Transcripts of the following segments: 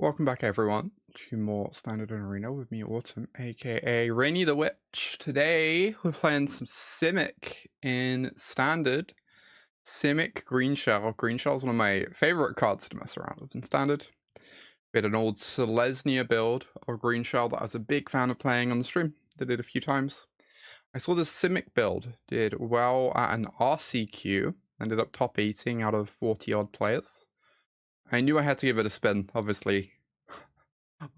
Welcome back everyone to more Standard and Arena with me, Autumn, aka Rainy the Witch. Today we're playing some Simic in Standard. Simic Greenshell. Greenshell is one of my favorite cards to mess around with in Standard. We had an old Selesnya build of Greenshell that I was a big fan of playing on the stream. Did it a few times. I saw this Simic build did well at an RCQ, ended up top 8ing out of 40 odd players. I knew I had to give it a spin, obviously.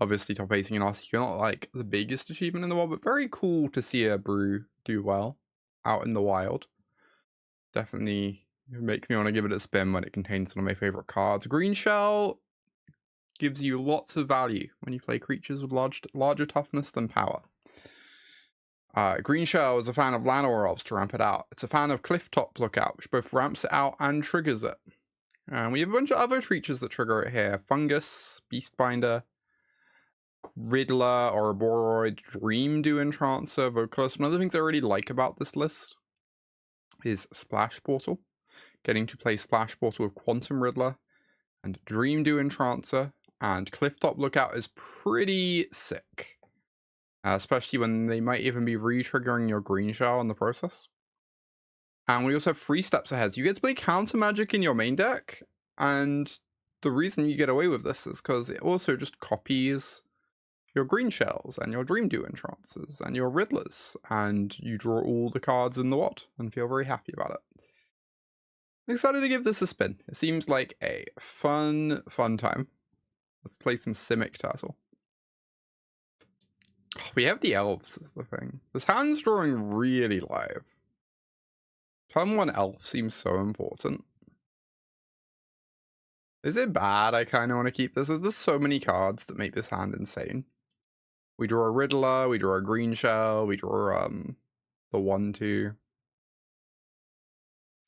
Obviously, top 8ing in RCQ, not like the biggest achievement in the world, but very cool to see a brew do well out in the wild. Definitely makes me want to give it a spin when it contains one of my favorite cards. Greenshell gives you lots of value when you play creatures with larger toughness than power. Greenshell is a fan of Llanowar Elves to ramp it out. It's a fan of Clifftop Lookout, which both ramps it out and triggers it. And we have a bunch of other creatures that trigger it here. Fungus, Beastbinder, Riddler, Ouroboroid, Dreamdew Entrancer, Vocalist. One of the things I really like about this list is Splash Portal. Getting to play Splash Portal with Quantum Riddler and Dreamdew Entrancer and Clifftop Lookout is pretty sick. Especially when they might even be re-triggering your Greenshell in the process. And we also have 3 steps ahead. So you get to play counter magic in your main deck. And the reason you get away with this is because it also just copies your Greenshells and your Dreamdew Entrancers and your Riddlers. And you draw all the cards in the wad and feel very happy about it. I'm excited to give this a spin. It seems like a fun time. Let's play some Simic Turtle. We have the elves is the thing. This hand's drawing really live. Turn 1 elf seems so important. Is it bad? I kind of want to keep this. There's so many cards that make this hand insane. We draw a Riddler, we draw a Greenshell, we draw the 1/2.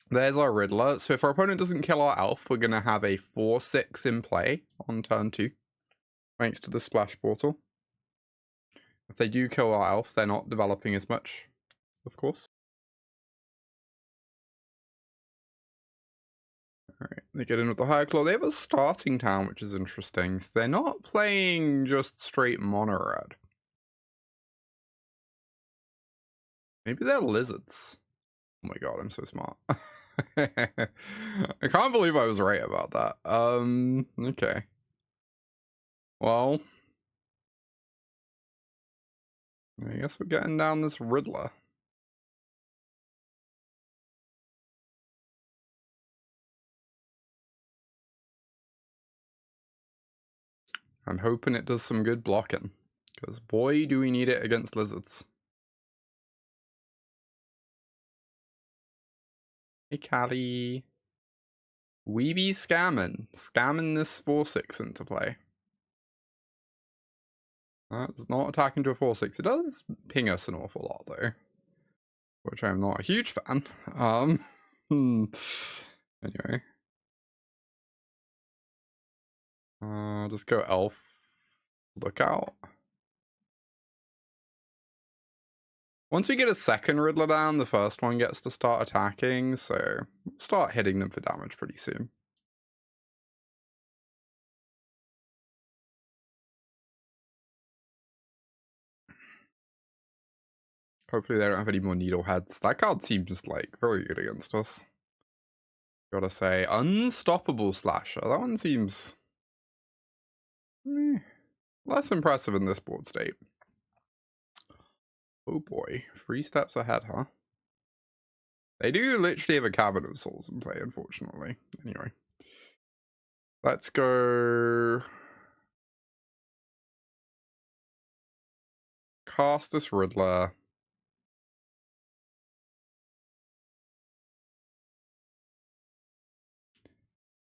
There's our Riddler. So if our opponent doesn't kill our elf, we're going to have a 4/6 in play on turn 2. Thanks to the Splash Portal. If they do kill our elf, they're not developing as much, of course. Alright, they get in with the High Claw. They have a starting town, which is interesting. So they're not playing just straight mono red. Maybe they're lizards. Oh my god, I'm so smart. I can't believe I was right about that. Okay. Well, I guess we're getting down this Riddler. I'm hoping it does some good blocking, because boy do we need it against lizards. Hey Callie. We be scamming this 4/6 into play. It's not attacking to a 4/6. It does ping us an awful lot though, which I'm not a huge fan. Anyway. Just go Elf Lookout. Once we get a second Riddler down, the first one gets to start attacking, so we'll start hitting them for damage pretty soon. Hopefully they don't have any more Needleheads. That card seems like very good against us. Gotta say, Unstoppable Slasher. That one seems less impressive in this board state. Oh boy, 3 steps ahead, huh? They do literally have a Cabinet of Souls in play, unfortunately. Anyway. Let's go cast this Riddler.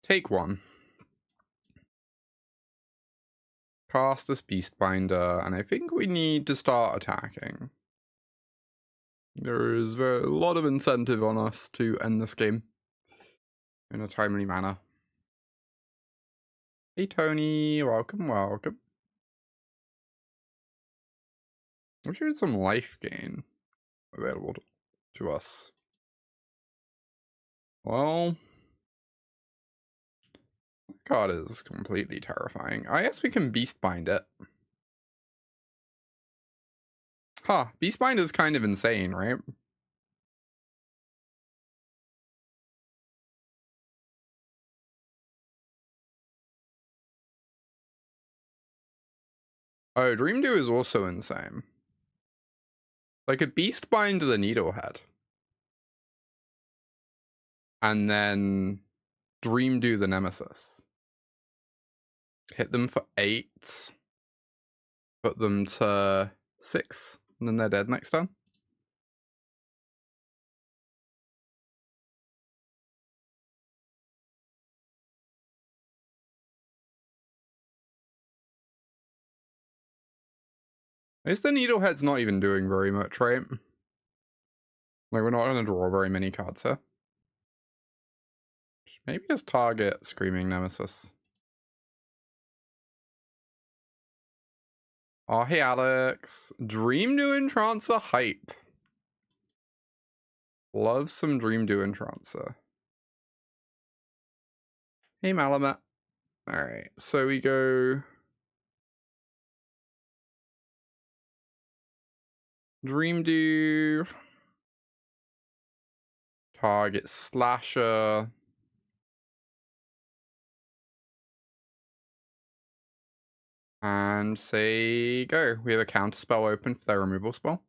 Take 1. Cast this Beastbinder, and I think we need to start attacking. There is a lot of incentive on us to end this game in a timely manner. Hey Tony, welcome. I'm sure it's some life gain available to us. Well, That card is completely terrifying. I guess we can Beastbind it. Huh, Beastbinder is kind of insane, right? Oh, Dreamdew is also insane. Like a Beastbind the Needlehead. And then Dreamdew the Nemesis. Hit them for 8. Put them to 6. And then they're dead next turn. I guess the Needlehead's not even doing very much, right? Like, we're not going to draw very many cards here. Maybe just target Screaming Nemesis. Oh, hey, Alex. Dreamdew Entrancer hype. Love some Dreamdew Entrancer. Hey, Malamet. Alright, so we go... Dreamdew. Target Slasher. And say go. We have a counter spell open for their removal spell.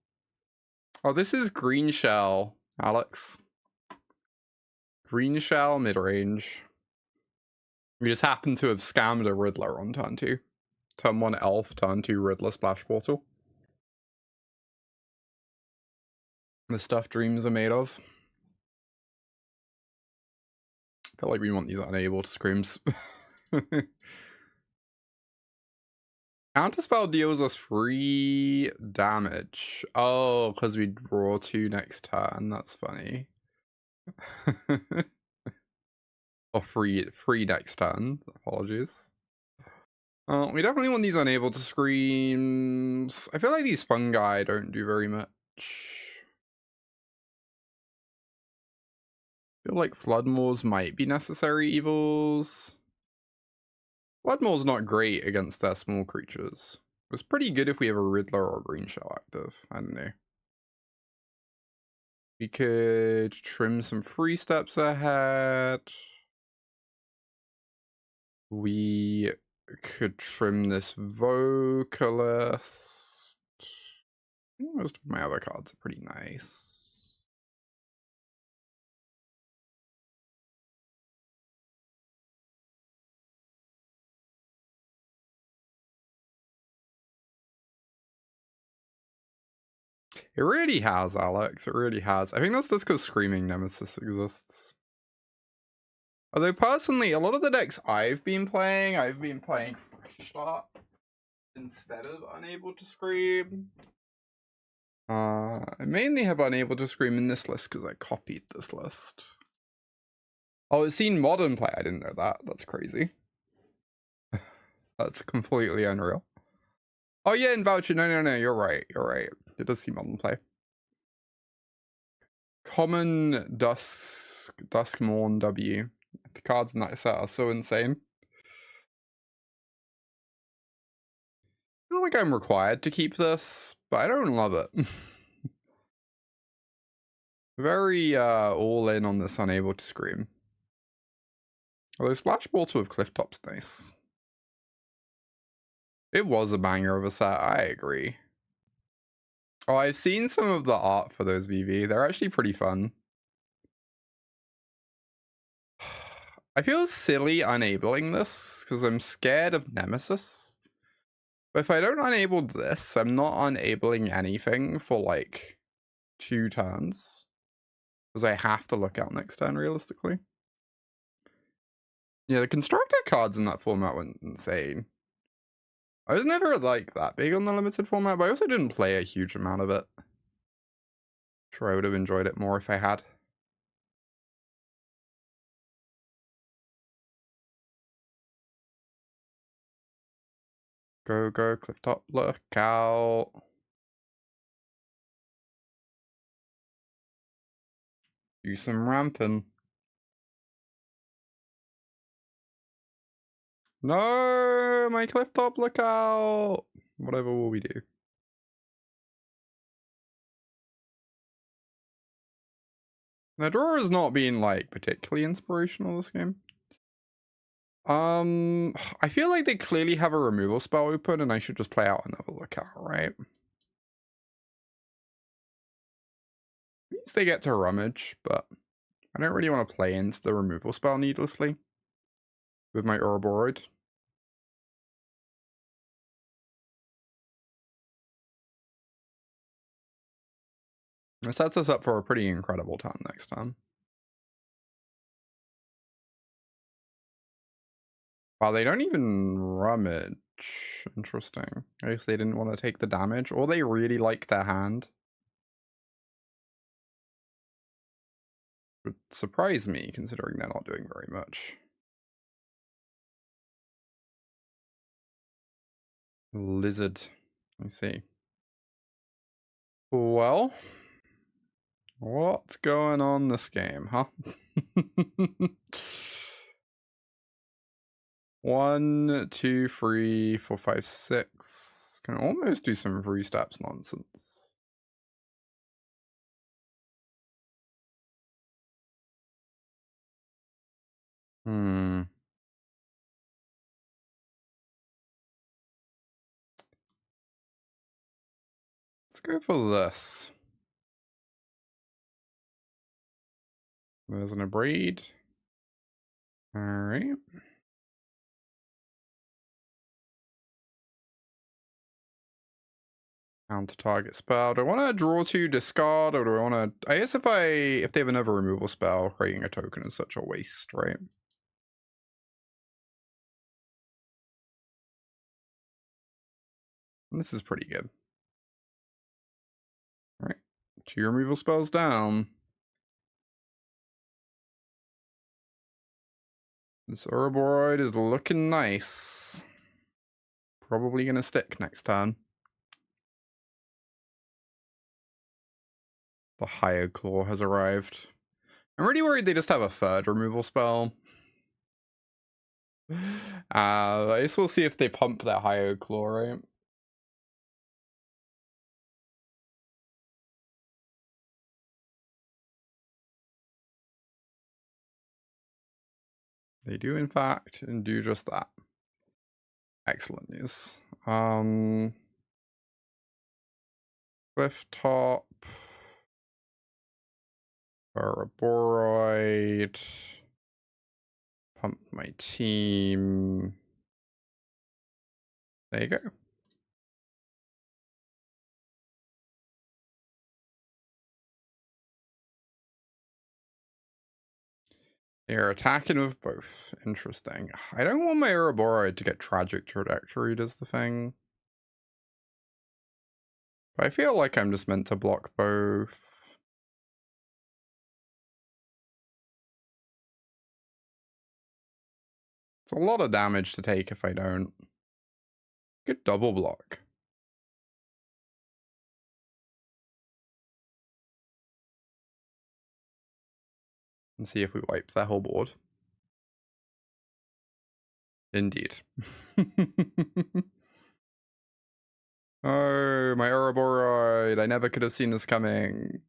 Oh, this is Greenshell, Alex. Greenshell midrange. We just happen to have scammed a Riddler on turn 2. Turn 1 Elf, turn 2 Riddler Splash Portal. The stuff dreams are made of. I feel like we want these unable screams. Counterspell deals us free damage. Oh, because we draw 2 next turn. That's funny. Or free next turn. Apologies. We definitely want these unable to screams. I feel like these fungi don't do very much. I feel like Flood Maws might be necessary evils. Flood Maw's not great against their small creatures. It's pretty good if we have a Riddler or a Greenshell active. I don't know. We could trim some free steps ahead. We could trim this Vocalist. Most of my other cards are pretty nice. It really has, Alex. It really has. I think that's just because Screaming Nemesis exists. Although personally, a lot of the decks I've been playing Fresh Start instead of Unable to Scream. I mainly have Unable to Scream in this list because I copied this list. Oh, it's seen Modern play. I didn't know that. That's crazy. That's completely unreal. Oh yeah, in Voucher. No. You're right. You're right. It does see Modern play. Common Duskmorn W. The cards in that set are so insane. I feel like I'm required to keep this, but I don't love it. Very all in on this Unable to Scream. Although Splash Portal with Clifftop's nice. It was a banger of a set, I agree. Oh, I've seen some of the art for those VV. They're actually pretty fun. I feel silly unabling this, because I'm scared of Nemesis. But if I don't unable this, I'm not unabling anything for like 2 turns. Because I have to look out next turn, realistically. Yeah, the Constructor cards in that format went insane. I was never like that big on the limited format, but I also didn't play a huge amount of it. Sure, I would have enjoyed it more if I had. Go, Clifftop Lookout. Do some ramping. No, my Clifftop Lookout. Whatever will we do? The draw has not been like particularly inspirational this game. I feel like they clearly have a removal spell open and I should just play out another Lookout, right? Means they get to rummage, but I don't really want to play into the removal spell needlessly with my Ouroboroid. It sets us up for a pretty incredible turn next time. Wow, they don't even rummage. Interesting. I guess they didn't want to take the damage, or they really like their hand. Would surprise me, considering they're not doing very much. Lizard. I see. Well, what's going on this game, huh? 1, 2, 3, 4, 5, 6. Can almost do some 3 steps nonsense. Let's go for this. There's an Abrade. Alright. Counter target spell. Do I want to draw 2, discard, or do I want to... I guess if they have another removal spell, creating a token is such a waste, right? And this is pretty good. Alright. 2 removal spells down. This Ouroboroid is looking nice. Probably gonna stick next turn. The Higher Claw has arrived. I'm really worried they just have a 3rd removal spell. I guess we'll see if they pump that Higher Claw, right? They do, in fact, and do just that. Excellent news. Clifftop. Ouroboroid. Pump my team. There you go. They're attacking with both. Interesting. I don't want my Ouroboroid to get tragic trajectory, does the thing. But I feel like I'm just meant to block both. It's a lot of damage to take if I don't. Good double block. And see if we wipe that whole board. Indeed. Oh, my Ouroboroid. I never could have seen this coming.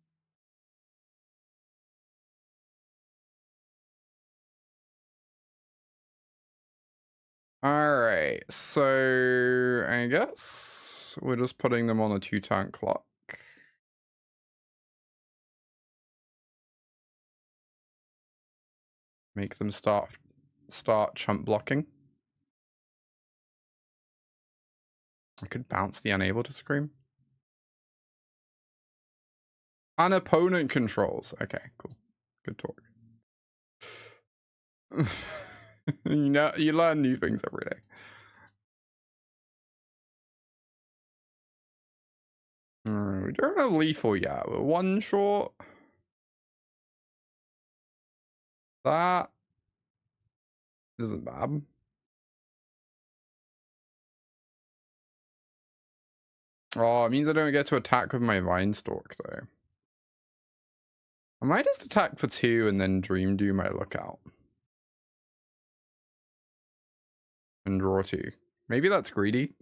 Alright, so I guess we're just putting them on a 2-turn clock. Make them start chump blocking. I could bounce the Unable to Scream. An opponent controls. Okay, cool. Good talk. You know, you learn new things every day. We don't have lethal yet. We're 1 short. That isn't bad. Oh, it means I don't get to attack with my Vinestalk, though. I might just attack for 2 and then Dreamdew my Lookout. and draw 2. Maybe that's greedy.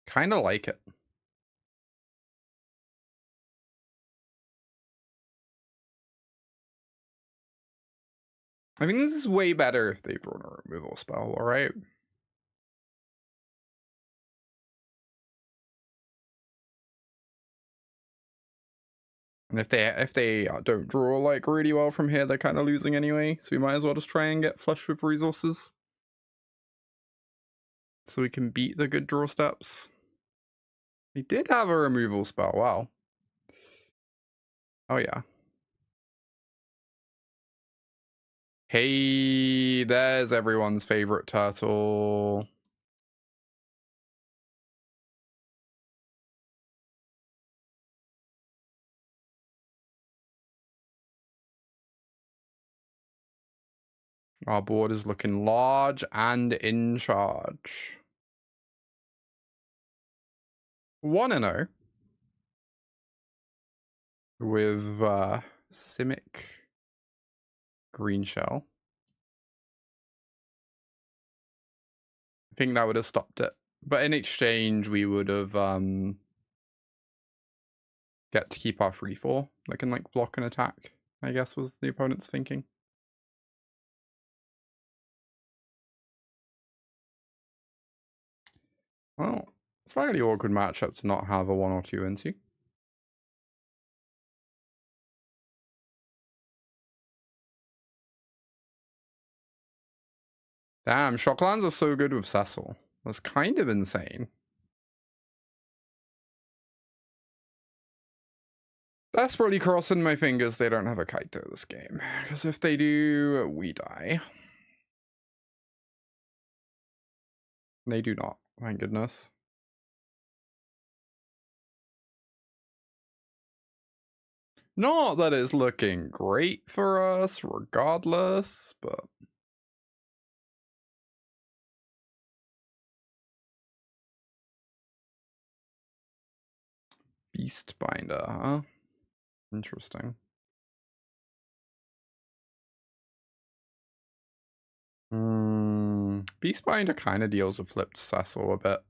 Kind of like it. I think this is way better if they draw a removal spell, alright? And if they don't draw like really well from here, they're kind of losing anyway. So we might as well just try and get flush with resources, so we can beat the good draw steps. We did have a removal spell. Wow. Oh yeah. Hey, there's everyone's favorite turtle. Our board is looking large and in charge. 1-0 with Simic Greenshell. I think that would have stopped it. But in exchange, we would have get to keep our 3/4. They can like block and attack, I guess was the opponent's thinking. Well, slightly awkward matchup to not have a 1 or 2 into. Damn, Shocklands are so good with Cecil. That's kind of insane. Desperately crossing my fingers they don't have a Kaito this game, because if they do, we die. They do not, thank goodness. Not that it's looking great for us, regardless, but... Beastbinder, huh? Interesting. Beastbinder kind of deals with flipped Cecil a bit.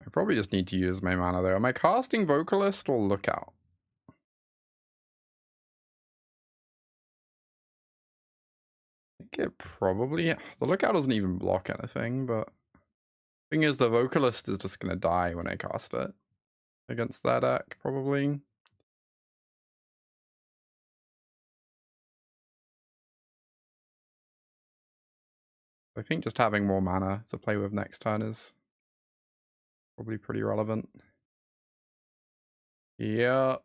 I probably just need to use my mana though. Am I casting Vocalist or Lookout? I think it probably... The Lookout doesn't even block anything, but... Thing is, the Vocalist is just gonna die when I cast it. Against that deck, probably. I think just having more mana to play with next turn is probably pretty relevant. Yeah.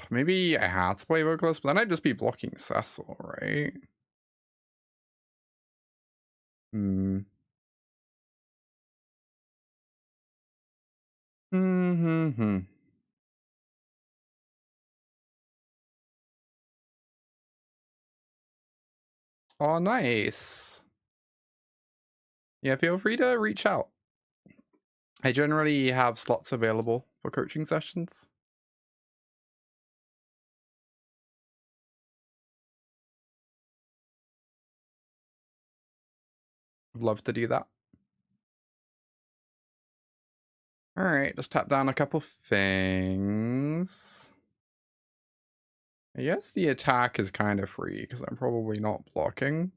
Maybe I had to play Vocalist, but then I'd just be blocking Cecil, right? Oh, nice. Yeah, feel free to reach out. I generally have slots available for coaching sessions. Would love to do that. Alright, just tap down a couple things. I guess the attack is kind of free because I'm probably not blocking.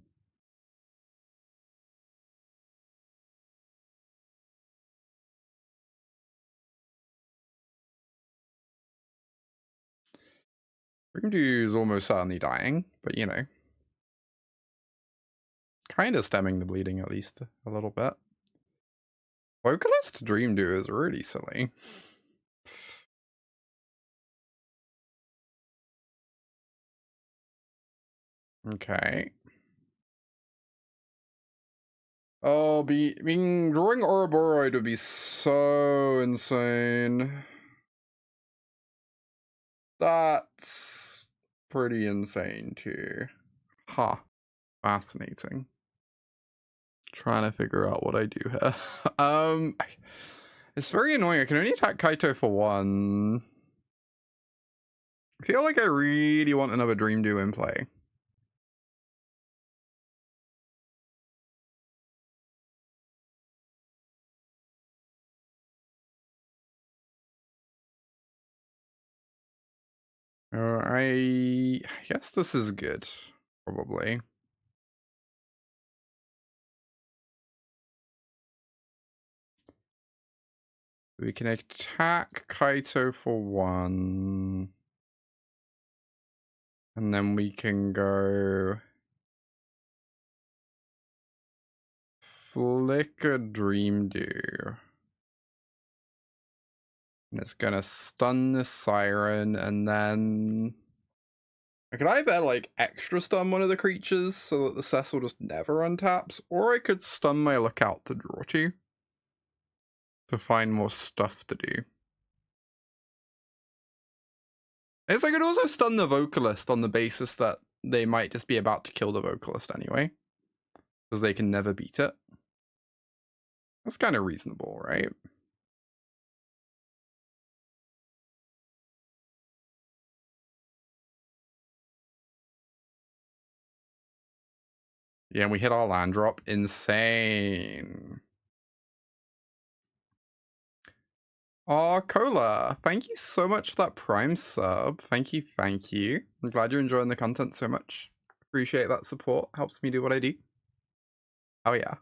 Dreamdew is almost certainly dying, but you know. Kind of stemming the bleeding at least a little bit. Vocalist Dreamdew is really silly. Okay. Oh, drawing Ouroboroid would be so insane. That's pretty insane too. Huh. Fascinating. Trying to figure out what I do here. It's very annoying. I can only attack Kaito for 1. I feel like I really want another Dreamdew in play. I guess this is good, probably. We can attack Kaito for 1. And then we can go Flicker Dreamdew. And it's gonna stun this Siren, and then I could either like extra stun one of the creatures so that the Cecil just never untaps, or I could stun my Lookout to draw 2 to find more stuff to do. I guess I could also stun the Vocalist on the basis that they might just be about to kill the Vocalist anyway, because they can never beat it. That's kind of reasonable, right? Yeah, and we hit our land drop. Insane. Oh, Cola, thank you so much for that Prime sub. Thank you, thank you. I'm glad you're enjoying the content so much. Appreciate that support. Helps me do what I do. Oh, yeah.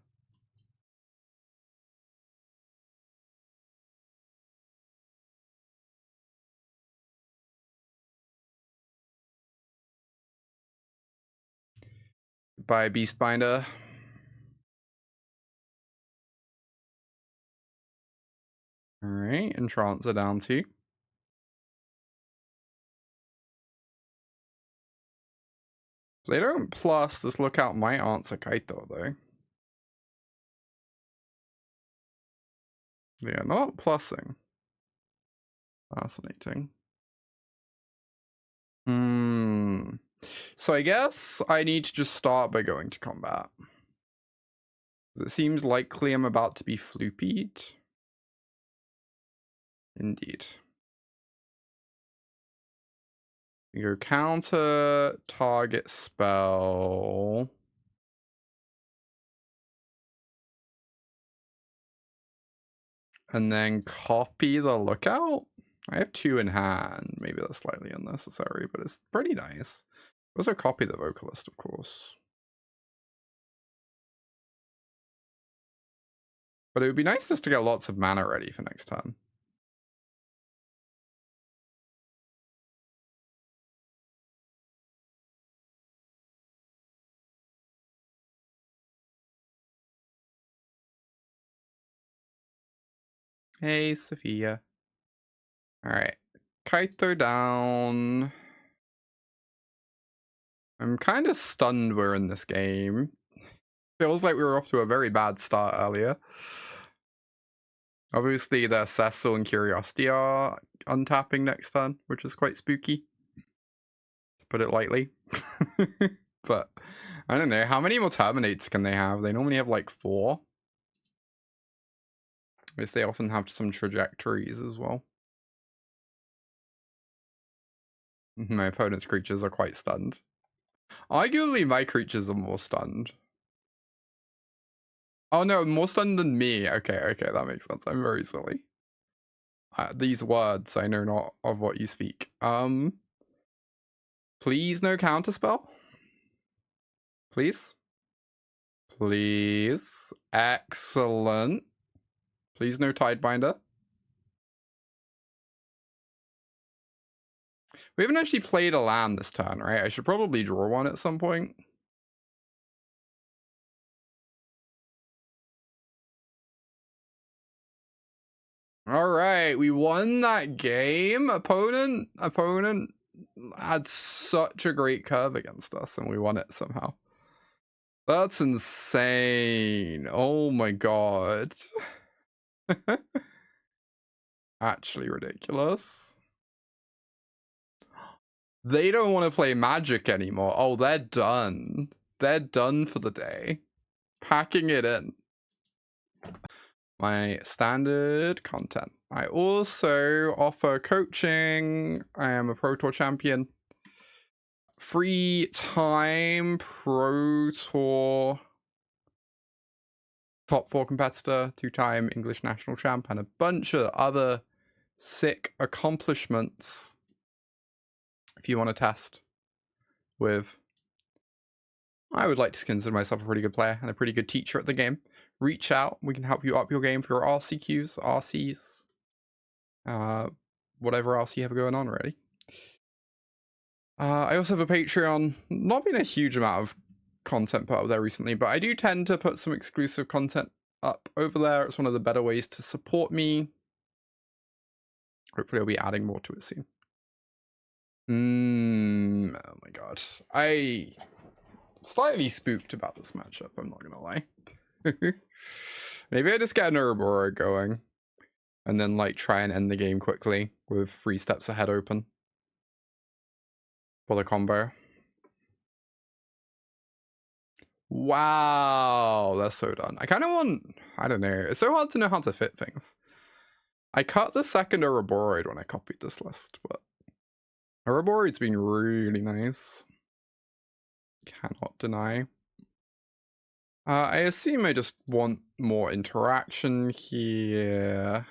Bye, Beastbinder. Alright, Entrancer down 2. They don't plus, this Lookout might answer Kaito, though. Yeah, not plussing. Fascinating. So I guess I need to just start by going to combat. It seems likely I'm about to be floopied. Indeed. You go counter target spell. And then copy the Lookout? I have 2 in hand. Maybe that's slightly unnecessary, but it's pretty nice. Also copy the Vocalist, of course. But it would be nice just to get lots of mana ready for next turn. Hey, Sophia. Alright. Kaito down. I'm kind of stunned we're in this game. Feels like we were off to a very bad start earlier. Obviously, their Cecil and Curiosity are untapping next turn, which is quite spooky, to put it lightly. But, I don't know. How many more Terminates can they have? They normally have like 4. I guess they often have some trajectories as well. My opponent's creatures are quite stunned. Arguably, my creatures are more stunned. Oh no, more stunned than me. Okay, that makes sense. I'm very silly. These words, I know not of what you speak. Please no counterspell? Please? Please. Excellent. Please no Tidebinder. We haven't actually played a land this turn, right? I should probably draw one at some point. Alright, we won that game. Opponent had such a great curve against us, and we won it somehow. That's insane. Oh my god. Actually ridiculous. They don't want to play Magic anymore. Oh, they're done. They're done for the day. Packing it in. My standard content. I also offer coaching. I am a Pro Tour champion. Free time Pro Tour top 4 competitor, 2-time English national champ, and a bunch of other sick accomplishments. if you want to test with, I would like to consider myself a pretty good player and a pretty good teacher at the game, reach out. We can help you up your game for your RCQs, RCs, whatever else you have going on, really. I also have a Patreon. Not been a huge amount of content put up there recently, but I do tend to put some exclusive content up over there. It's one of the better ways to support me. Hopefully I'll be adding more to it soon. Oh my god. I slightly spooked about this matchup, I'm not gonna lie. Maybe I just get an Ouroboroid going and then like try and end the game quickly with 3 steps ahead open for the combo. Wow, that's so done. I kind of want, I don't know, it's so hard to know how to fit things. I cut the second Ouroboroid when I copied this list, but Ouroboroid's been really nice. Cannot deny. I assume I just want more interaction here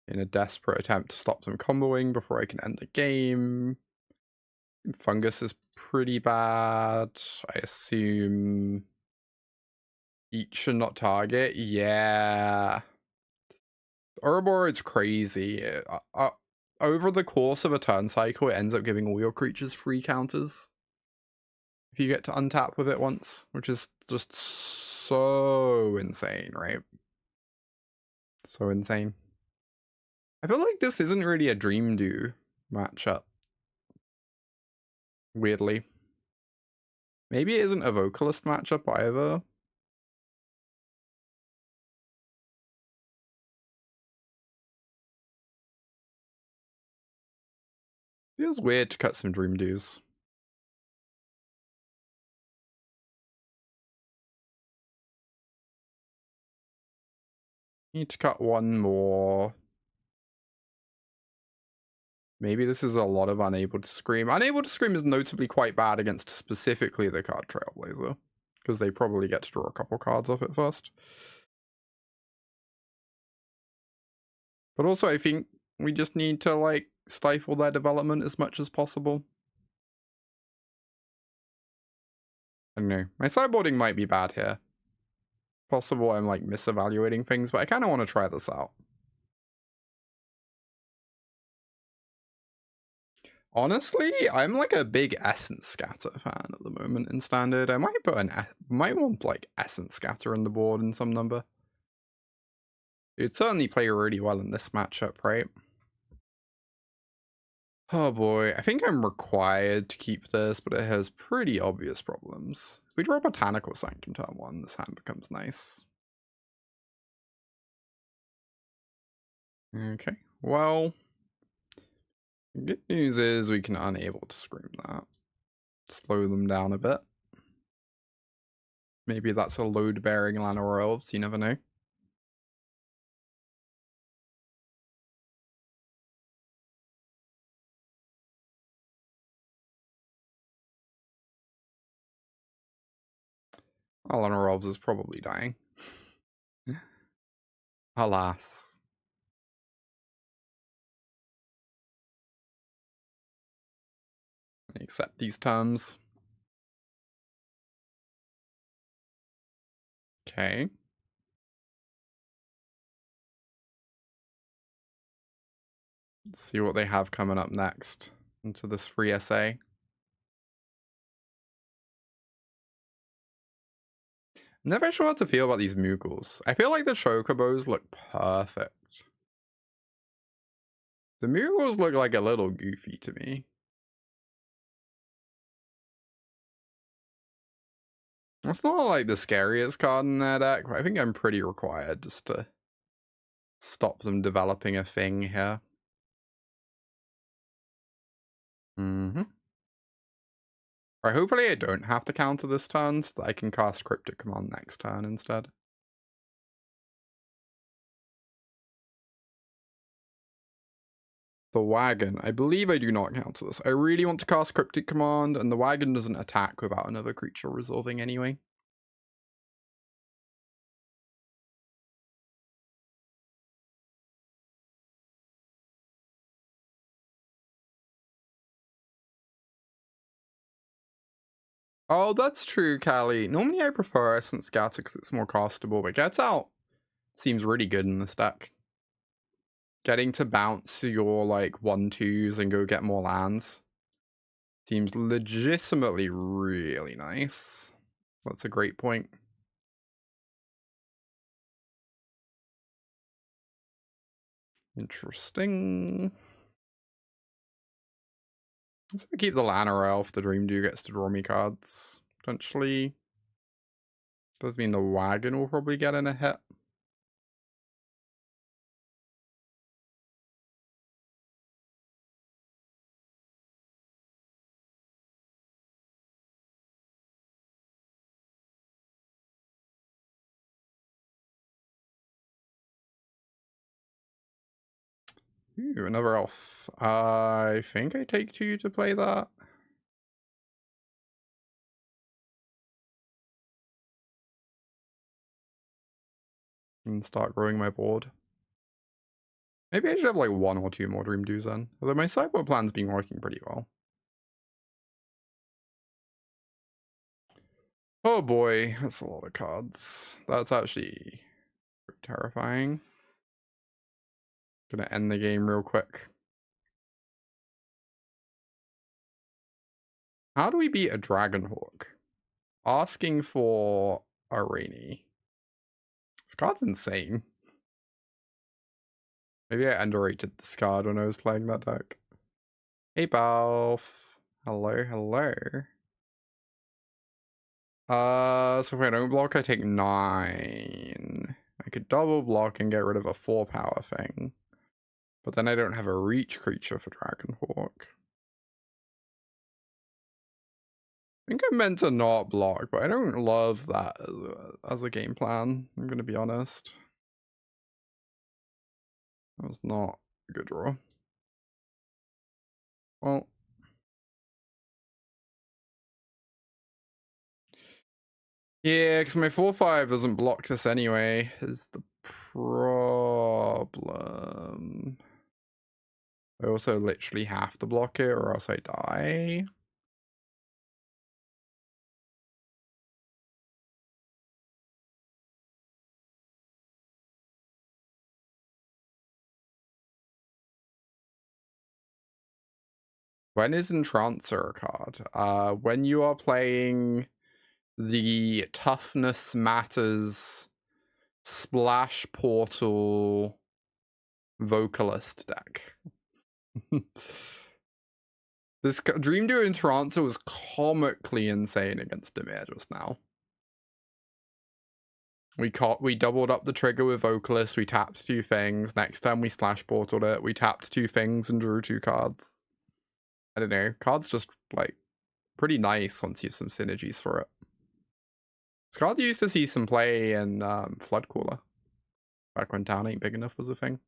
in a desperate attempt to stop them comboing before I can end the game. Fungus is pretty bad. I assume each should not target. Yeah. Ouroboroid's crazy. Over the course of a turn cycle, it ends up giving all your creatures free counters if you get to untap with it once, which is just so insane, right? So insane. I feel like this isn't really a Dreamdew matchup. Weirdly. Maybe it isn't a Vocalist matchup either. Feels weird to cut some Dreamdews. Need to cut one more. Maybe this is a lot of Unable to Scream. Unable to Scream is notably quite bad against specifically the card Trailblazer, because they probably get to draw a couple cards off it first. But also I think we just need to like stifle their development as much as possible. I don't know. My sideboarding might be bad here. Possible I'm like misevaluating things, but I kind of want to try this out. Honestly, I'm like a big Essence Scatter fan at the moment in Standard. I might put might want like Essence Scatter on the board in some number. It'd certainly play really well in this matchup, right? Oh boy, I think I'm required to keep this, but it has pretty obvious problems. If we draw Botanical Sanctum turn 1, this hand becomes nice. Okay, well, good news is we can Unable to Scream that. Slow them down a bit. Maybe that's a load-bearing Llanowar Elves, you never know. Llanowar Elves is probably dying. Alas. I accept these terms. Okay. Let's see what they have coming up next into this free essay. Never sure what to feel about these Moogles. I feel like the Chocobos look perfect. The Moogles look like a little goofy to me. It's not like the scariest card in their deck, but I think I'm pretty required just to stop them developing a thing here. Right, hopefully I don't have to counter this turn, so that I can cast Cryptic Command next turn instead. The Wagon. I believe I do not counter this. I really want to cast Cryptic Command, and the Wagon doesn't attack without another creature resolving anyway. Oh, that's true, Callie. Normally I prefer Essence Scatter because it's more castable, but Gets Out seems really good in this deck. Getting to bounce your, like, 1/2s and go get more lands seems legitimately really nice. That's a great point. Interesting. Let's keep the Llanowar Elf. The Dreamdew gets to draw me cards, potentially. Does mean the wagon will probably get in a hit. Ooh, another elf. I think I take 2 to play that. And start growing my board. Maybe I should have like 1 or 2 more Dreamdews then. Although my sideboard plan's been working pretty well. Oh boy, that's a lot of cards. That's actually pretty terrifying. Gonna end the game real quick. How do we beat a Dragonhawk? Asking for a Rainy. This card's insane. Maybe I underrated this card when I was playing that deck. Hey, Balf. Hello, hello. So if I don't block, I take 9. I could double block and get rid of a 4 power thing. But then I don't have a reach creature for Dragonhawk. I think I meant to not block, but I don't love that as a game plan. I'm going to be honest. That was not a good draw. Well. Yeah, because my 4/5 doesn't block this anyway, is the problem. I also literally have to block it or else I die. When is Entrancer a card? When you are playing the Toughness Matters Splash Portal Vocalist deck. This Dreamdew Entrancer was comically insane against Dimir just now. We doubled up the trigger with Vocalist, we tapped 2 things. Next time we splash portaled it, we tapped 2 things and drew 2 cards. I don't know, cards just, like, pretty nice once you have some synergies for it. This card used to see some play in Flood Cooler. Back when town ain't big enough was a thing.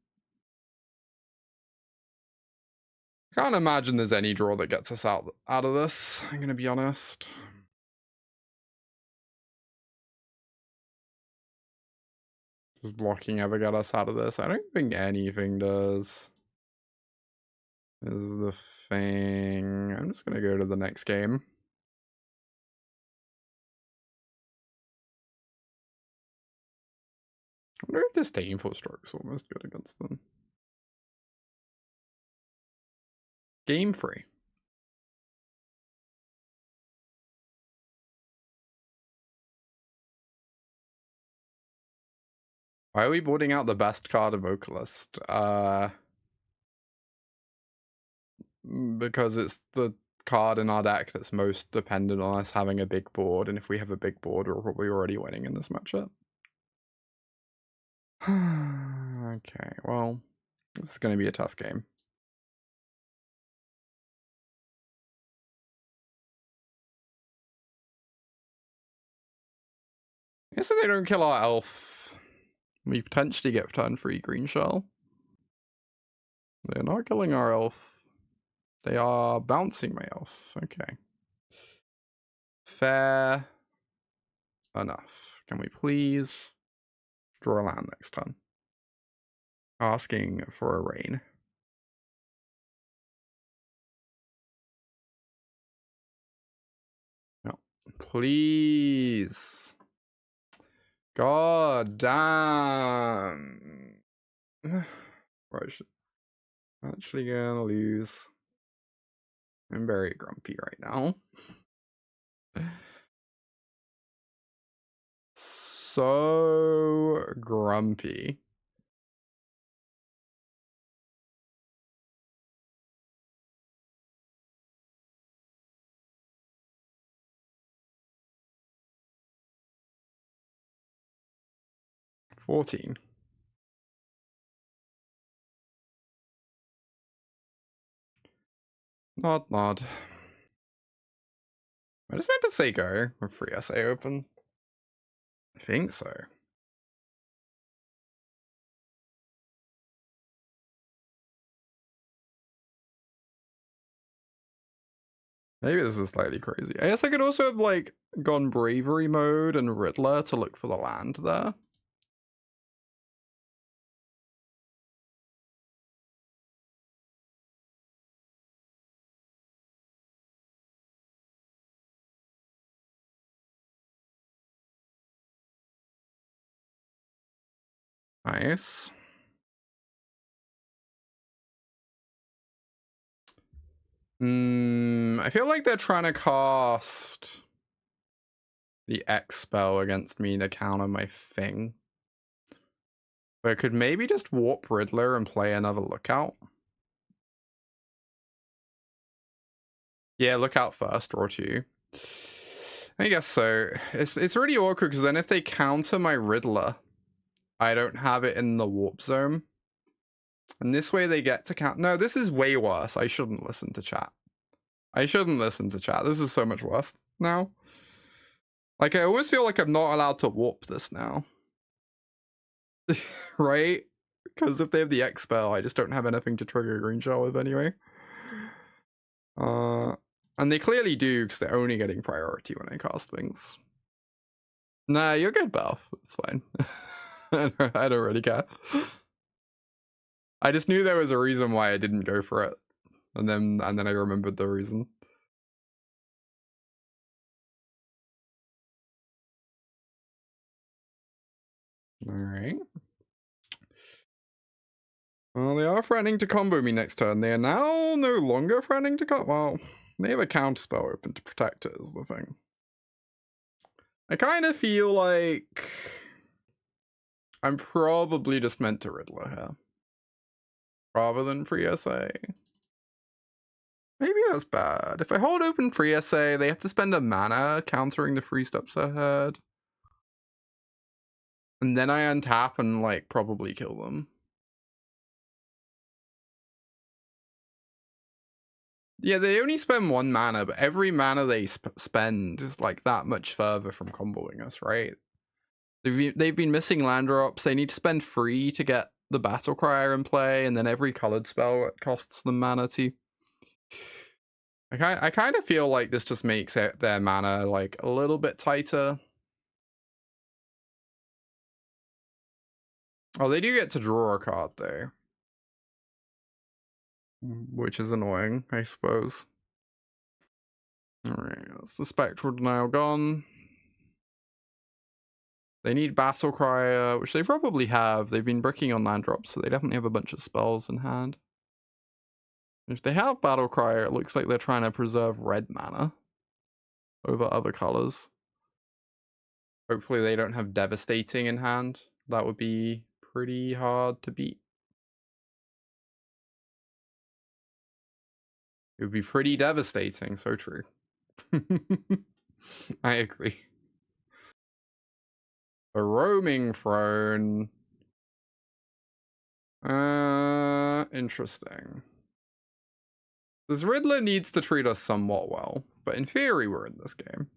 I can't imagine there's any draw that gets us out of this, I'm gonna be honest. Does blocking ever get us out of this? I don't think anything does. This is the thing. I'm just gonna go to the next game. I wonder if Disdainful Stroke's almost good against them. Game free. Why are we boarding out the best card of Vocalist? Because it's the card in our deck that's most dependent on us having a big board, and if we have a big board, we're probably already winning in this matchup. Okay, well, this is going to be a tough game. Guess if they don't kill our elf, we potentially get turn 3 Greenshell. They're not killing our elf. They are bouncing my elf. Okay. Fair enough. Can we please draw a land next turn? Asking for a rain. No. Please. God damn. Right, actually gonna lose. I'm very grumpy right now. So grumpy. $14. Nod. I just had to say go with free essay open. I think so. Maybe this is slightly crazy. I guess I could also have like gone bravery mode and Riddler to look for the land there. Nice. I feel like they're trying to cast the X spell against me to counter my thing. But I could maybe just warp Riddler and play another Lookout. Yeah, Lookout first, draw 2. I guess so. It's really awkward because then if they counter my Riddler, I don't have it in the warp zone. And this way they get to count. No, this is way worse. I shouldn't listen to chat. This is so much worse now. Like, I always feel like I'm not allowed to warp this now. Right? Because if they have the X spell, I just don't have anything to trigger Greenshell with anyway. And they clearly do, because they're only getting priority when I cast things. Nah, you're good, Belf. It's fine. I don't really care. I just knew there was a reason why I didn't go for it. And then I remembered the reason. Alright. Well, they are threatening to combo me next turn. They are now no longer threatening to well, they have a counterspell open to protect it is the thing. I kind of feel like I'm probably just meant to Riddler here. Rather than free SA. Maybe that's bad. If I hold open free SA, they have to spend a mana countering the 3 steps ahead. And then I untap and, like, probably kill them. Yeah, they only spend 1 mana, but every mana they spend is, like, that much further from comboing us, right? They've been missing land drops. They need to spend 3 to get the Battle Crier in play, and then every colored spell costs them mana too. I kind of feel like this just makes their mana, like, a little bit tighter. Oh, they do get to draw a card, though. Which is annoying, I suppose. Alright, that's the Spectral Denial gone. They need Battle Crier, which they probably have. They've been bricking on land drops, so they definitely have a bunch of spells in hand. If they have Battle Crier, it looks like they're trying to preserve red mana over other colors. Hopefully they don't have Devastating in hand. That would be pretty hard to beat. It would be pretty devastating, so true. I agree. A Roaming Throne. Interesting. This Riddler needs to treat us somewhat well, but in theory we're in this game.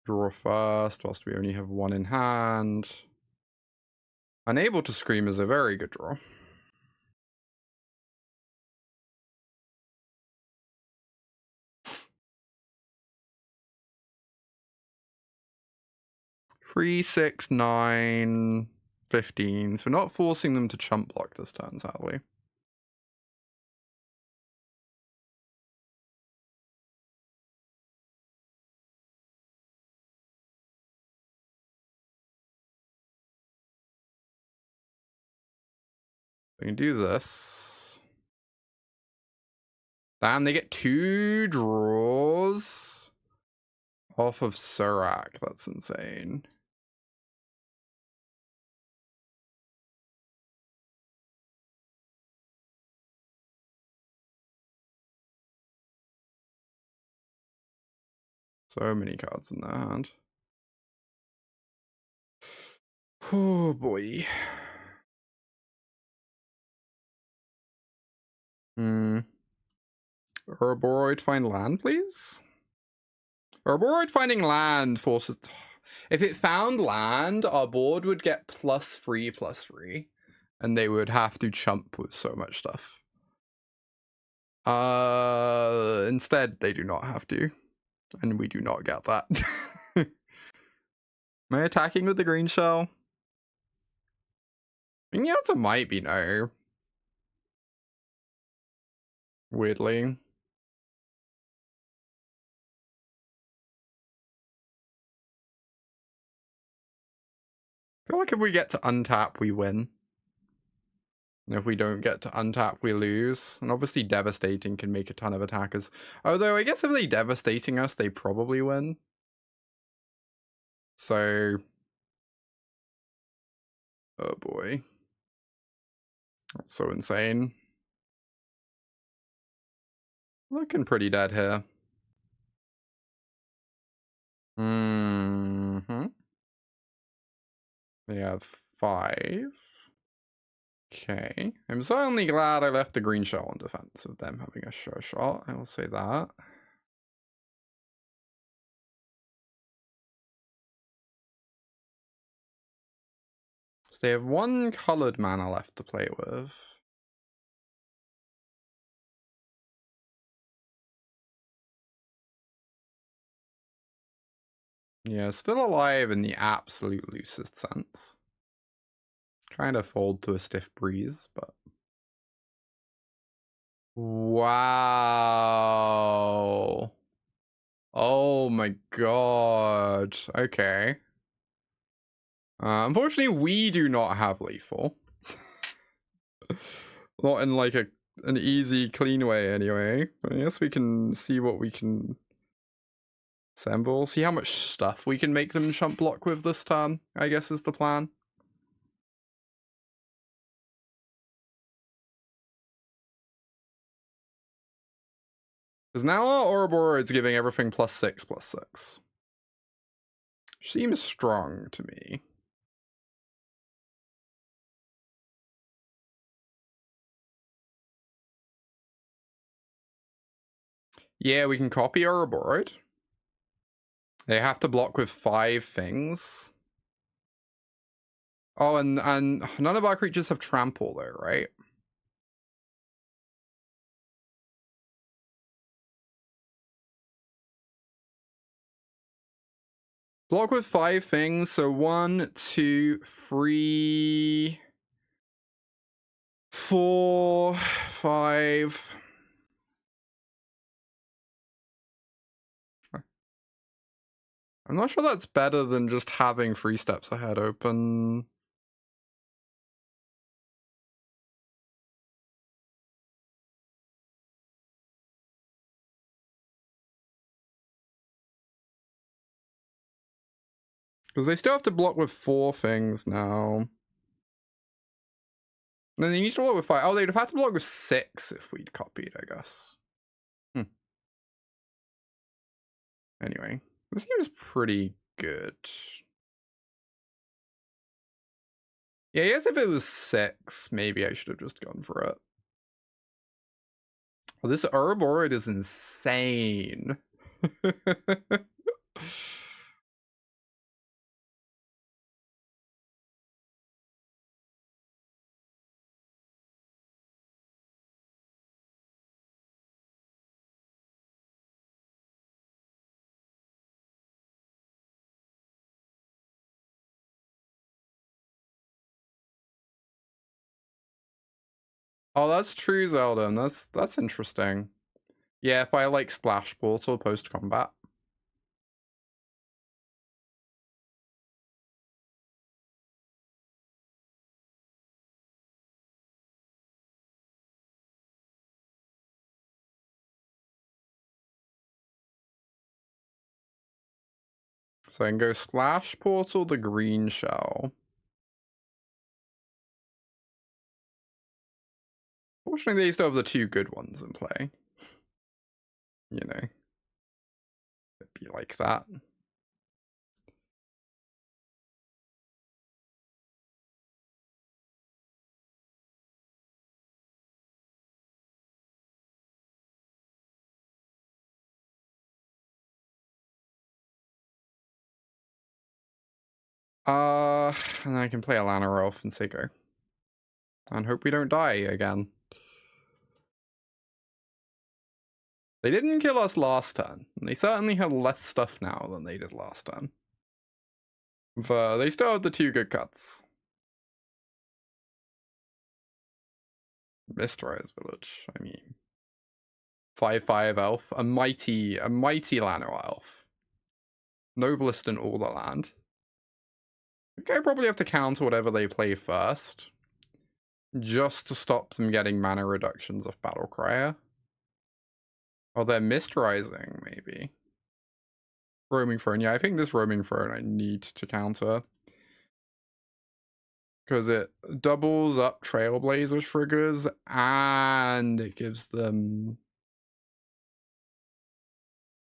Draw first, whilst we only have 1 in hand. Unable to Scream is a very good draw. Three, 6, 9. 15s. We're not forcing them to chump block this turn, sadly. We can do this. Damn, they get 2 draws off of Surak. That's insane. So many cards in their hand. Oh boy. Ouroboroid find land, please? Ouroboroid finding land forces... If it found land, our board would get +3/+3. And they would have to chump with so much stuff. Instead, they do not have to. And we do not get that. Am I attacking with the Greenshell? I mean, the answer might be no. Weirdly. I feel like if we get to untap, we win. And if we don't get to untap, we lose. And obviously Devastating can make a ton of attackers. Although I guess if they Devastating us, they probably win. So... Oh boy. That's so insane. Looking pretty dead here. We have 5. Okay. I'm certainly glad I left the Greenshell on defense of them having a sure shot. I will say that. So they have 1 colored mana left to play with. Yeah, still alive in the absolute loosest sense. Kind of fold to a stiff breeze, but... Wow. Oh my god. Okay. Unfortunately, we do not have lethal. Not in like an easy, clean way anyway. I guess we can see what we can assemble. See how much stuff we can make them chump block with this turn, I guess is the plan. Because now our Ouroboroid's giving everything +6/+6. Seems strong to me. Yeah, we can copy Ouroboroid. They have to block with 5 things. Oh, and none of our creatures have trample though, right? Block with 5 things, so 1, 2, 3, 4, 5. I'm not sure that's better than just having 3 steps ahead open. Because they still have to block with 4 things now. And then they need to block with 5. Oh, they'd have had to block with 6 if we'd copied, I guess. Anyway, this seems pretty good. Yeah, I guess if it was 6, maybe I should have just gone for it. Oh, this Ouroboroid is insane. Oh, that's true, Zeldin. That's interesting. Yeah, if I like Splash Portal post-combat. So I can go Splash Portal the Greenshell. Fortunately, they still have the two good ones in play. You know. It'd be like that. And then I can play a Llanowar Elf and say go. And hope we don't die again. They didn't kill us last turn. And they certainly have less stuff now than they did last turn. But they still have the two good cuts. Mistrise Village, I mean. 5/5 elf. A mighty Llanowar Elf. Noblest in all the land. Okay, I probably have to counter whatever they play first. Just to stop them getting mana reductions off Battle Crier. Oh, they're Mist Rising, maybe. Roaming Throne. Yeah, I think this Roaming Throne I need to counter. Because it doubles up Trailblazer triggers and it gives them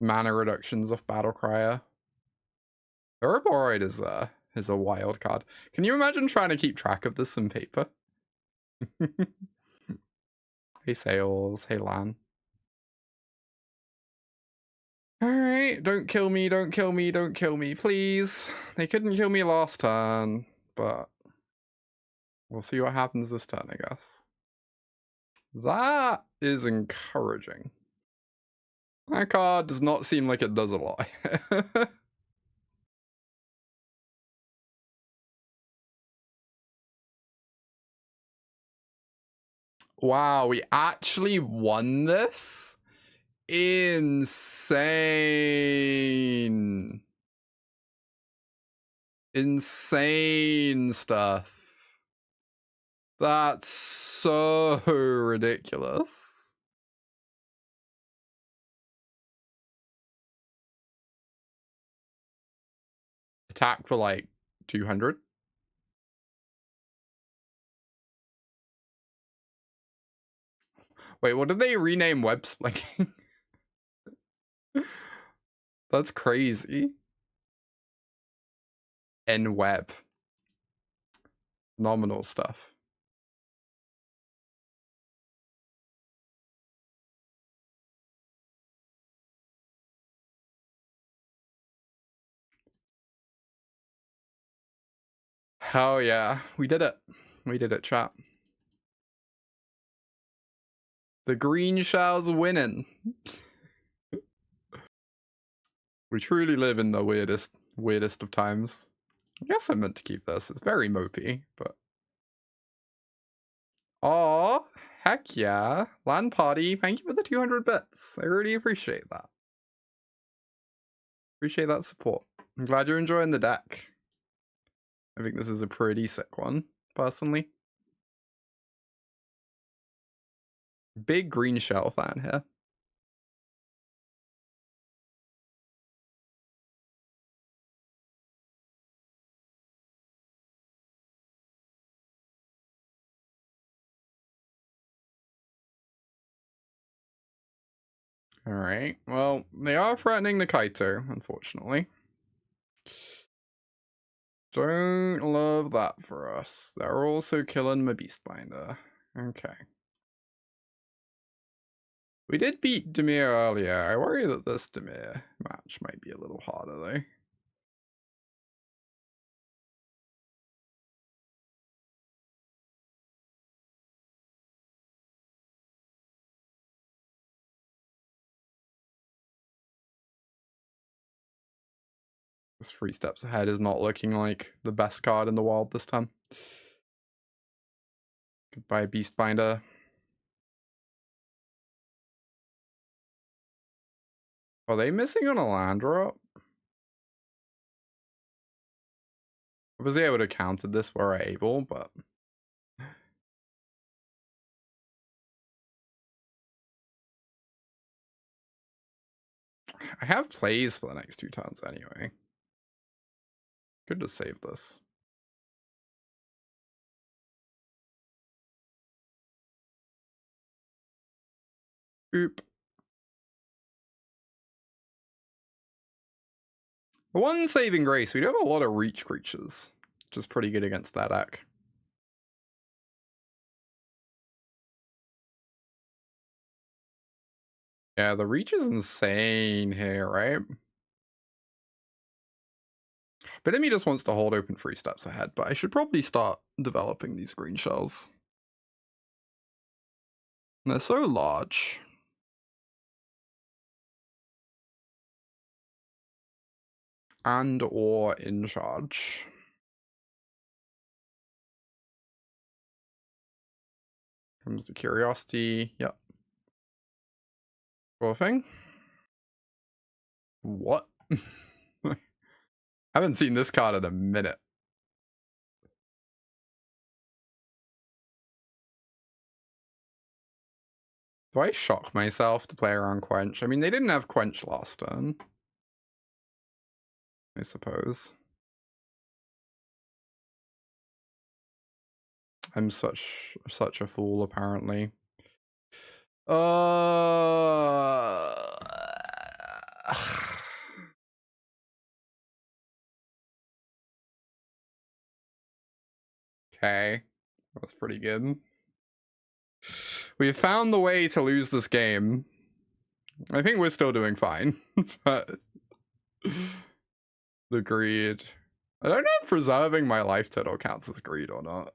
mana reductions off Battle Crier. Ouroboroid is a wild card. Can you imagine trying to keep track of this in paper? Hey Sales, hey Lan. Alright, don't kill me, don't kill me, don't kill me, please. They couldn't kill me last turn, but we'll see what happens this turn, I guess. That is encouraging. That card does not seem like it does a lot. Wow, we actually won this? Insane. Insane stuff. That's so ridiculous. Attack for like 200. Wait, what did they rename web splitting? That's crazy. N-web. Phenomenal stuff. Hell yeah. We did it. We did it, chat. The Greenshell's winning. We truly live in the weirdest of times. I guess I meant to keep this. It's very mopey, but... Aw, heck yeah. LAN party, thank you for the 200 bits. I really appreciate that. Appreciate that support. I'm glad you're enjoying the deck. I think this is a pretty sick one, personally. Big Greenshell fan here. Alright, well, they are threatening the Kaito, unfortunately. Don't love that for us. They're also killing my Beastbinder. Okay. We did beat Dimir earlier. I worry that this Dimir match might be a little harder, though. This 3 steps ahead is not looking like the best card in the world this time. Goodbye, Beastbinder. Are they missing on a land drop? Obviously, I would have countered this were I able, but... I have plays for the next 2 turns anyway. Could just save this. Boop. One saving grace, we do have a lot of reach creatures, which is pretty good against that deck. Yeah, the reach is insane here, right? But enemy just wants to hold open 3 steps ahead, but I should probably start developing these green shells. They're so large. And or in charge. Comes the curiosity. Yep. Dwarfing. What? I haven't seen this card in a minute. Do I shock myself to play around Quench? I mean, they didn't have Quench last turn, I suppose. I'm such a fool, apparently. Okay, that's pretty good. We found the way to lose this game. I think we're still doing fine, but the greed. I don't know if preserving my life total counts as greed or not.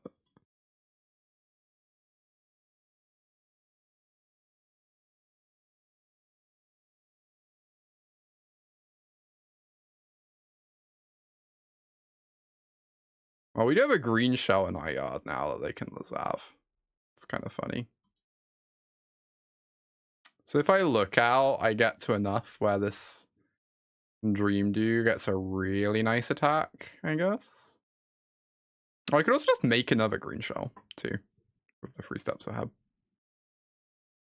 Well, we do have a green shell in our yard now that they can reserve. It's kind of funny. So if I look out, I get to enough where this Dreamdew gets a really nice attack, I guess. Or I could also just make another green shell, too, with the 3 steps ahead.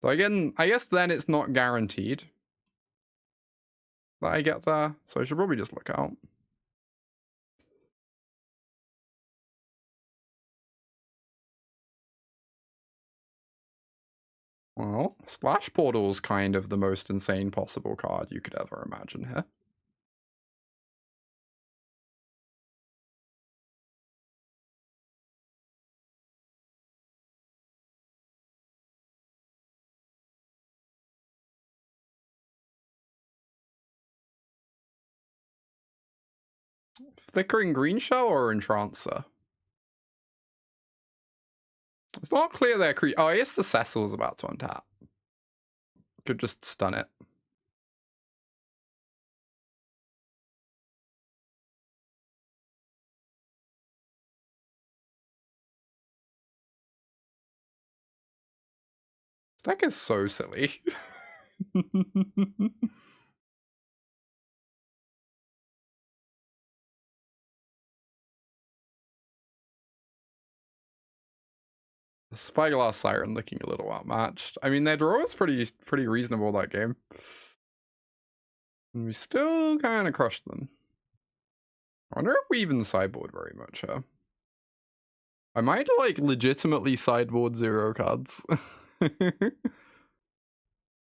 So again, I guess then it's not guaranteed that I get there, so I should probably just look out. Well, Splash Portal's kind of the most insane possible card you could ever imagine here. Flickering Greenshell or Entrancer? It's not clear they're oh, I guess the Cecil's about to untap. Could just stun it. This deck is so silly. Spyglass Siren looking a little outmatched. I mean, their draw is pretty reasonable that game. And we still kind of crushed them. I wonder if we even sideboard very much, huh? I might, like, legitimately sideboard 0 cards.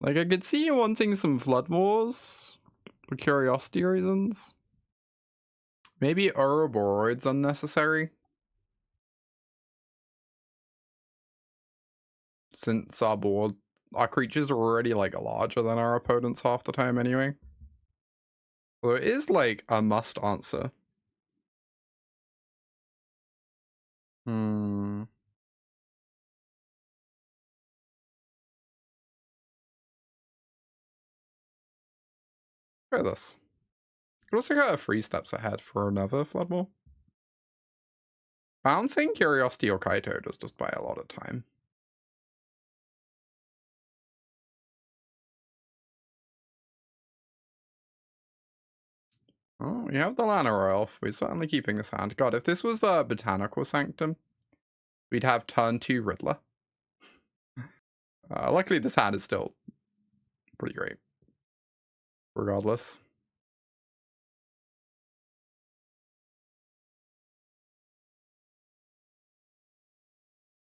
Like, I could see you wanting some Flood Maws for curiosity reasons. Maybe Ouroboroid's unnecessary. Since our creatures are already, like, larger than our opponents half the time anyway. Although it is, like, a must answer. Look at this. Could also get a 3 steps ahead for another Flood Maw. Bouncing Curiosity or Kaito does just buy a lot of time. Oh, we have the Llanowar Elf. We're certainly keeping this hand. God, if this was the Botanical Sanctum, we'd have turn 2 Riddler. Luckily, this hand is still pretty great. Regardless.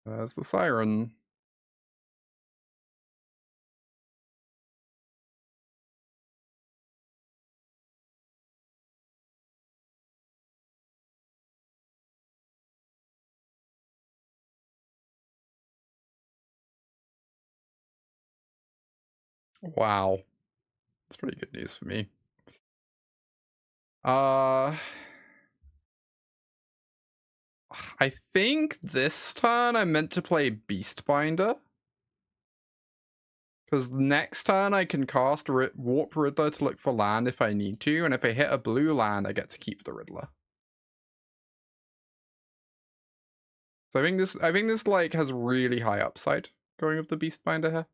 There's the Siren. Wow. That's pretty good news for me. I think this turn I meant to play Beastbinder. Because next turn I can cast Warp Riddler to look for land if I need to, and if I hit a blue land, I get to keep the Riddler. So I think this like has really high upside going with the Beastbinder here.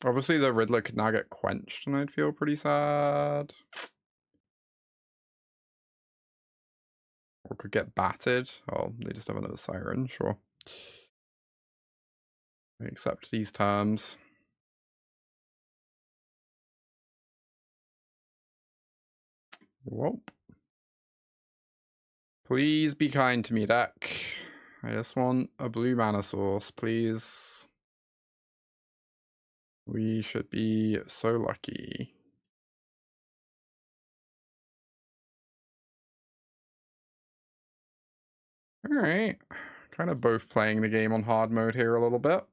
Obviously the Riddler could now get quenched and I'd feel pretty sad. Or could get battered. Oh, they just have another Siren, sure. I accept these terms. Whoop. Please be kind to me, deck. I just want a blue mana source, please. We should be so lucky. Alright. Kind of both playing the game on hard mode here a little bit.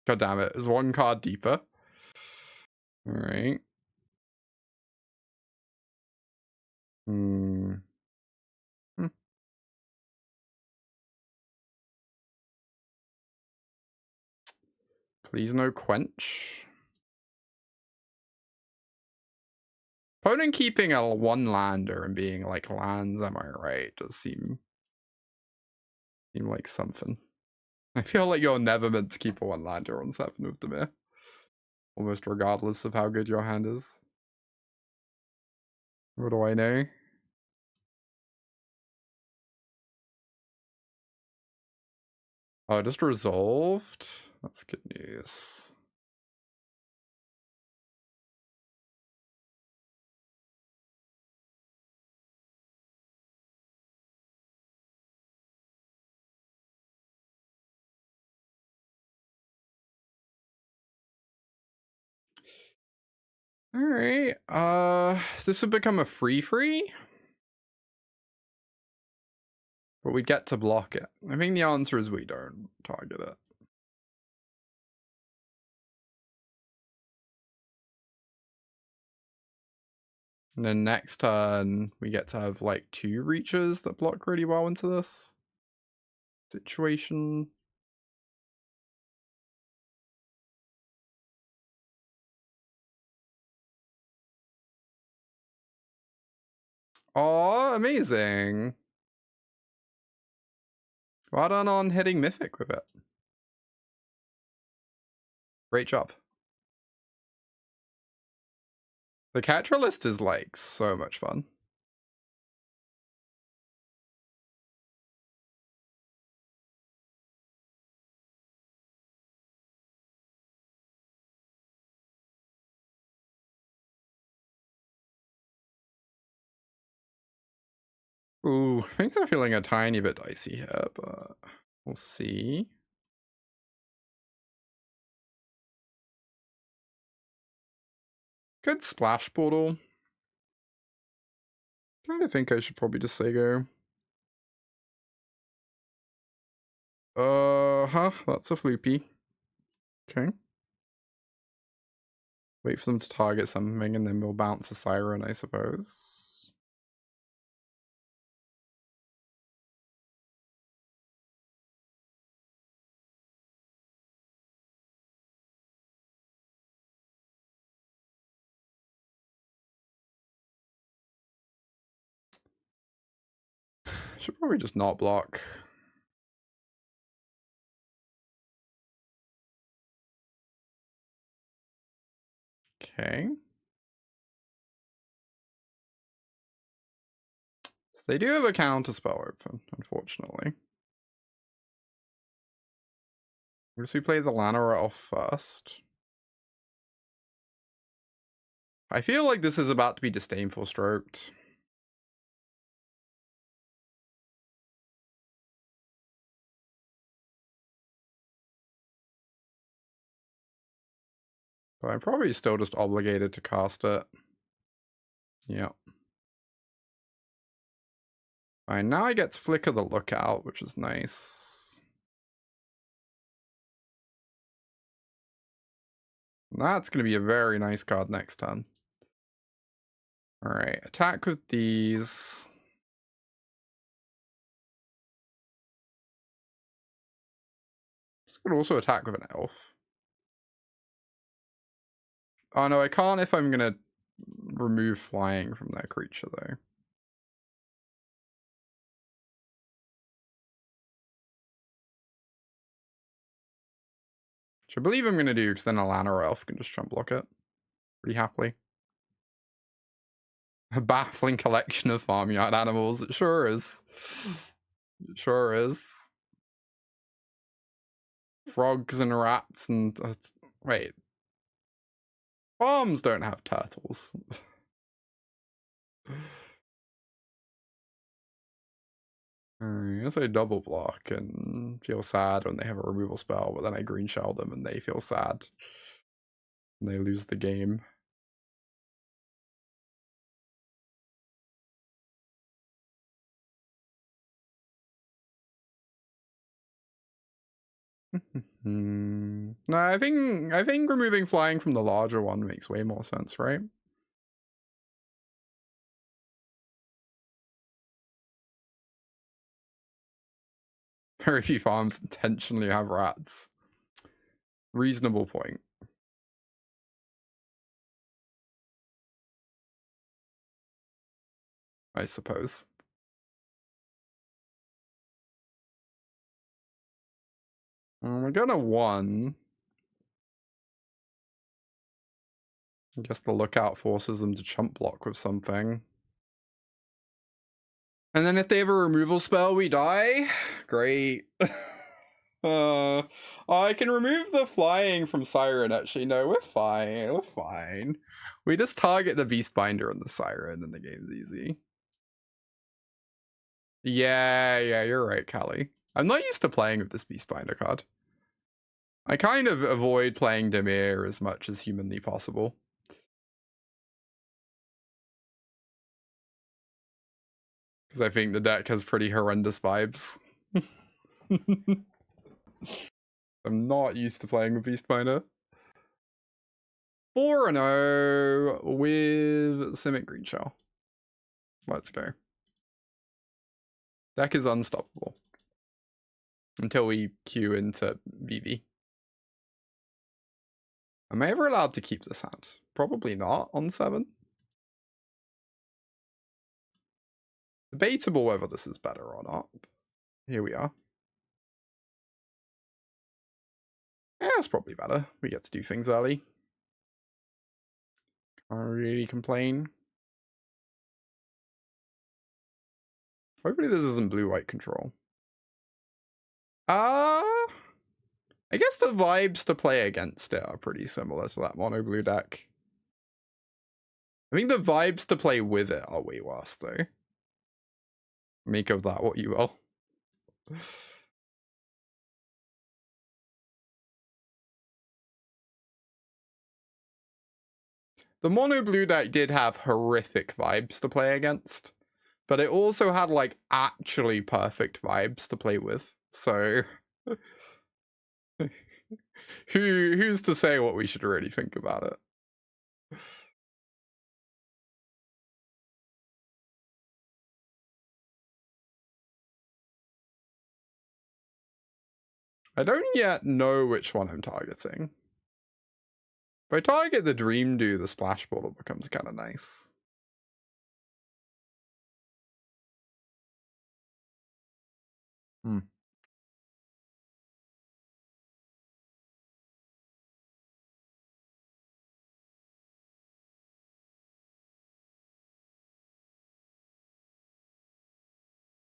God damn it. Is one card deeper? Alright. Please no quench. Opponent keeping a 1-lander and being like, lands, am I right? Does seem like something. I feel like you're never meant to keep a 1-lander on 7 of them here. Almost regardless of how good your hand is. What do I know? Oh, just resolved? That's good news. Alright, this would become a free? But we get to block it. I think the answer is we don't target it. And then next turn, we get to have like 2 reaches that block really well into this situation. Oh, amazing. Well done on hitting Mythic with it. Great job. The Catcher list is like so much fun. Ooh, things are feeling a tiny bit dicey here, but we'll see. Good splash portal. Kind of think I should probably just say go. That's a floopy. Okay. Wait for them to target something and then we'll bounce a Siren, I suppose. Should probably just not block. Okay. So they do have a counterspell open, unfortunately. I guess we play the Llanowar Elf first. I feel like this is about to be Disdainful Stroked. But I'm probably still just obligated to cast it. Yep. Alright, now I get to Flicker the Lookout, which is nice. That's going to be a very nice card next turn. Alright, attack with these. This could also attack with an elf. Oh no, I can't if I'm going to remove flying from that creature though. Which I believe I'm going to do, because then a Llanowar Elf can just jump block it pretty happily. A baffling collection of farmyard animals. It sure is. It sure is. Frogs and rats and... wait. Farms don't have turtles. I guess I double block and feel sad when they have a removal spell, but then I greenshell them and they feel sad. And they lose the game. No, I think removing flying from the larger one makes way more sense, right? Very few farms intentionally have rats. Reasonable point. I suppose. We're gonna 1. I guess the Lookout forces them to chump block with something. And then if they have a removal spell, we die? Great. I can remove the flying from Siren, actually. No, we're fine. We're fine. We just target the Beastbinder and the Siren and the game's easy. Yeah, you're right, Callie. I'm not used to playing with this Beastbinder card. I kind of avoid playing Dimir as much as humanly possible. Because I think the deck has pretty horrendous vibes. I'm not used to playing with Beastbinder. 4-0 with Simic Greenshell. Let's go. Deck is unstoppable. Until we queue into VV. Am I ever allowed to keep this hand? Probably not on 7. Debatable whether this is better or not. Here we are. Yeah, it's probably better. We get to do things early. Can't really complain. Hopefully this isn't blue-white control. I guess the vibes to play against it are pretty similar to that mono-blue deck. I think the vibes to play with it are way worse, though. Make of that what you will. The mono-blue deck did have horrific vibes to play against, but it also had, like, actually perfect vibes to play with, so... Who's to say what we should really think about it? I don't yet know which one I'm targeting. If I target the Dreamdew, the splash portal becomes kind of nice.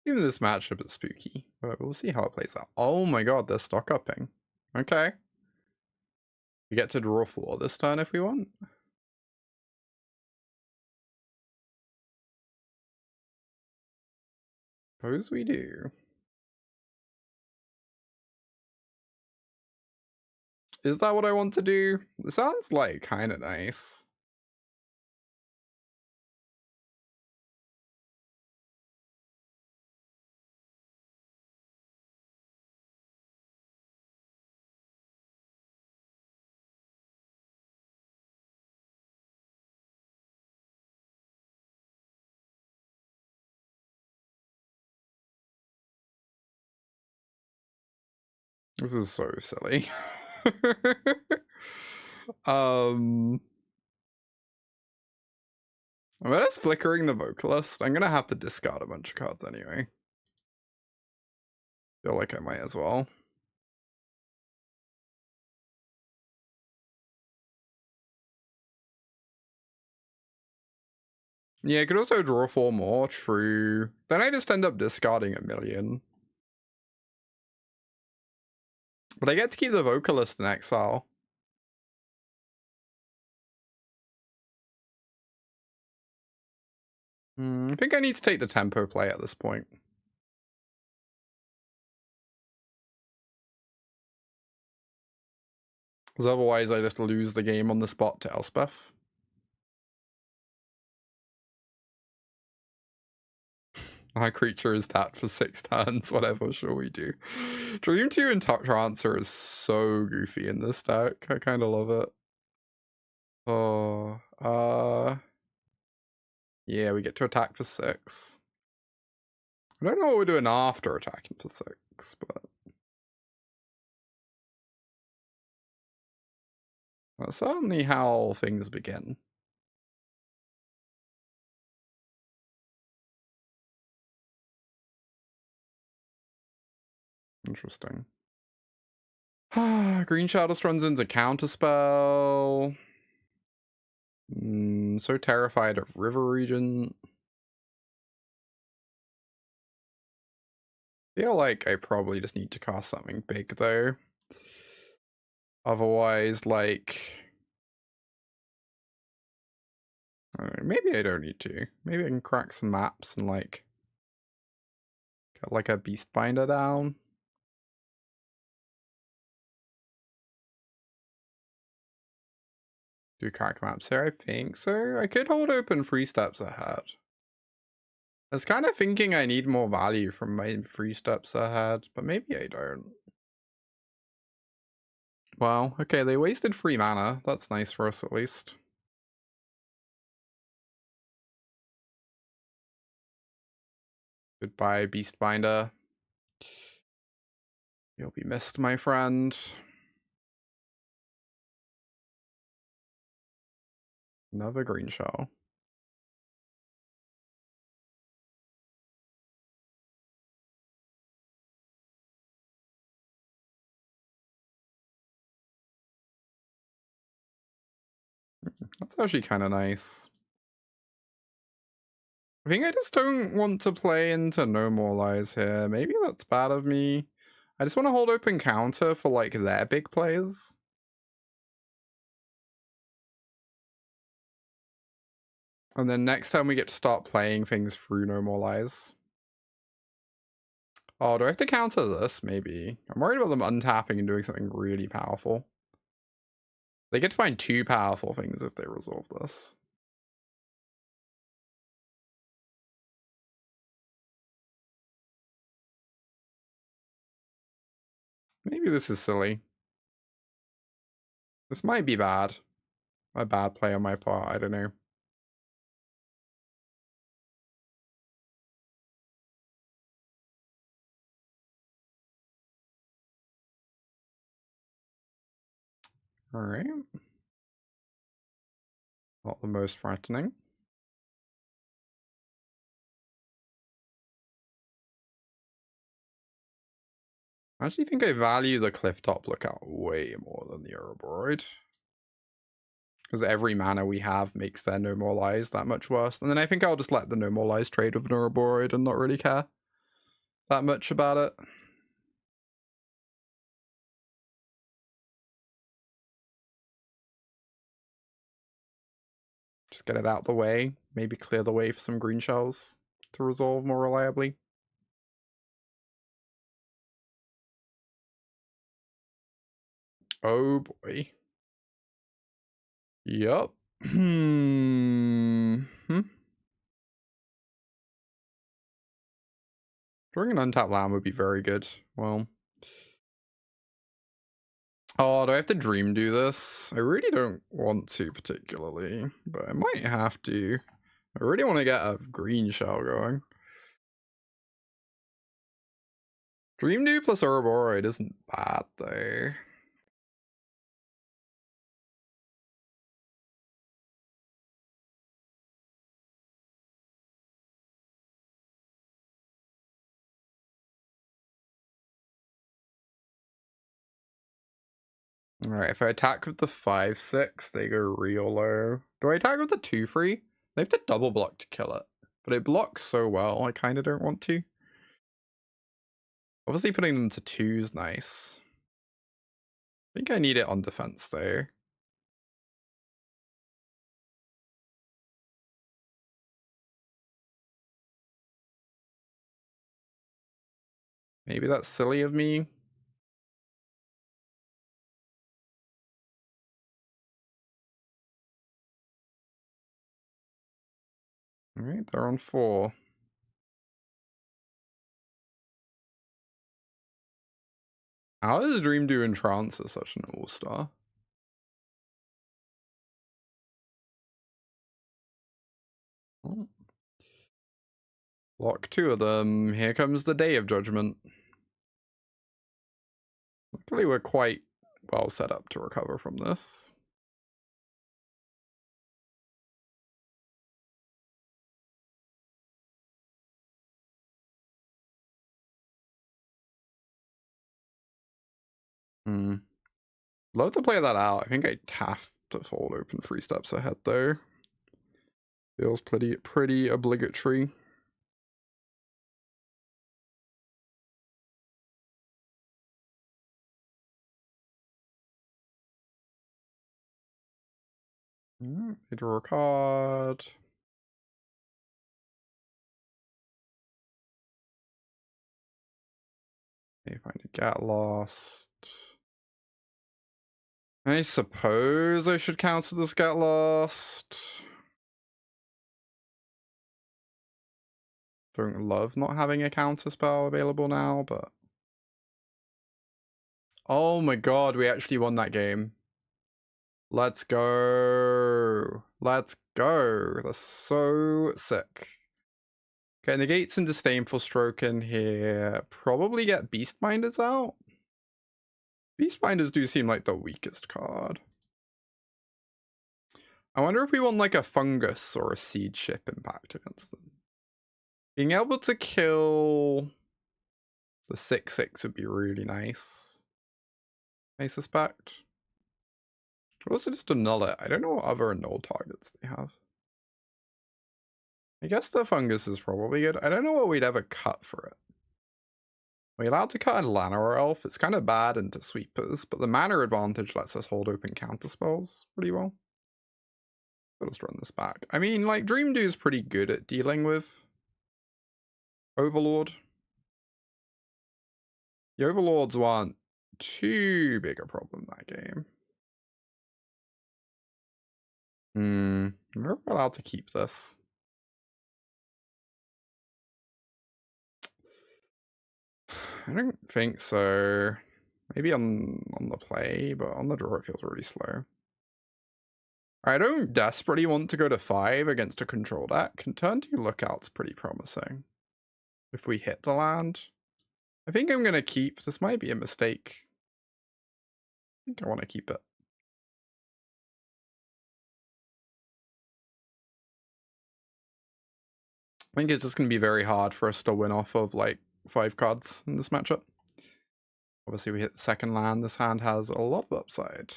Even this matchup is spooky, but we'll see how it plays out. Oh my god, they're stock upping. Okay. We get to draw 4 this turn if we want. Suppose we do. Is that what I want to do? It sounds like kind of nice. This is so silly. I'm just flickering the Vocalist. I'm gonna have to discard a bunch of cards anyway. Feel like I might as well. Yeah, I could also draw 4 more, true. Then I just end up discarding 1,000,000. But I get to keep the Vocalist in exile. I think I need to take the tempo play at this point. Because otherwise I just lose the game on the spot to Elspeth. My creature is tapped for 6 turns, whatever shall we do? Dreamdew Entrancer is so goofy in this deck. I kind of love it. Oh, yeah, we get to attack for 6. I don't know what we're doing after attacking for 6, but that's certainly how things begin. Interesting. Greenshot just runs into Counterspell. So terrified of River Regent. Feel like I probably just need to cast something big though. Otherwise, like, maybe I don't need to. Maybe I can crack some maps and like get like a Beastbinder down. Do crack maps here? I think so. I could hold open 3 steps ahead. I was kind of thinking I need more value from my 3 steps ahead, but maybe I don't. Well, okay, they wasted 3 mana. That's nice for us at least. Goodbye, Beastbinder. You'll be missed, my friend. Another Greenshell. That's actually kind of nice. I think I just don't want to play into No More Lies here. Maybe that's bad of me. I just want to hold open counter for like their big plays. And then next time we get to start playing things through No More Lies. Oh, do I have to counter this? Maybe. I'm worried about them untapping and doing something really powerful. They get to find 2 powerful things if they resolve this. Maybe this is silly. This might be bad. A bad play on my part, I don't know. Alright. Not the most frightening. I actually think I value the Clifftop Lookout way more than the Ouroboroid. Because every mana we have makes their No More Lies that much worse. And then I think I'll just let the No More Lies trade with an Ouroboroid and not really care. that much about it. Just get it out the way. Maybe clear the way for some green shells to resolve more reliably. Oh boy. Yup. Drawing an untapped land would be very good. Well. Oh, do I have to Dreamdew this? I really don't want to particularly, but I might have to. I really want to get a green shell going. Dreamdew plus Ouroboroid isn't bad though. Alright, if I attack with the 5/6, they go real low. Do I attack with the 2/3? They have to double block to kill it. But it blocks so well, I kind of don't want to. Obviously putting them to 2 is nice. I think I need it on defense though. Maybe that's silly of me. Alright, they're on 4. How is Dreamdew Entrancer such an all-star? Oh. Block 2 of them. Here comes the Day of Judgment. Luckily we're quite well set up to recover from this. Love to play that out. I think I'd have to fold open 3 steps ahead though. Feels pretty obligatory. I draw a card. If I get lost. I suppose I should cancel this get lost. Don't love not having a counter spell available now, but oh my god, we actually won that game. Let's go. Let's go. That's so sick. Okay, Negates and Disdainful Stroke in here. Probably get Beastbinders out. Beastbinders do seem like the weakest card. I wonder if we want like a Fungus or a Seedship Impact against them. Being able to kill the 6/6 would be really nice. I suspect. But also just annul it. I don't know what other annul targets they have. I guess the Fungus is probably good. I don't know what we'd ever cut for it. Are we allowed to cut a Llanowar Elf? It's kind of bad into sweepers, but the mana advantage lets us hold open counterspells pretty well. Let us run this back. I mean, like, Dreamdew is pretty good at dealing with Overlord. The Overlords weren't too big a problem that game. We're allowed to keep this. I don't think so. Maybe on the play, but on the draw it feels really slow. I don't desperately want to go to 5 against a control deck. And turn 2 Lookout's pretty promising. If we hit the land. I think I'm going to keep. This might be a mistake. I think I want to keep it. I think it's just going to be very hard for us to win off of like 5 cards in this matchup. Obviously we hit the second land. This hand has a lot of upside.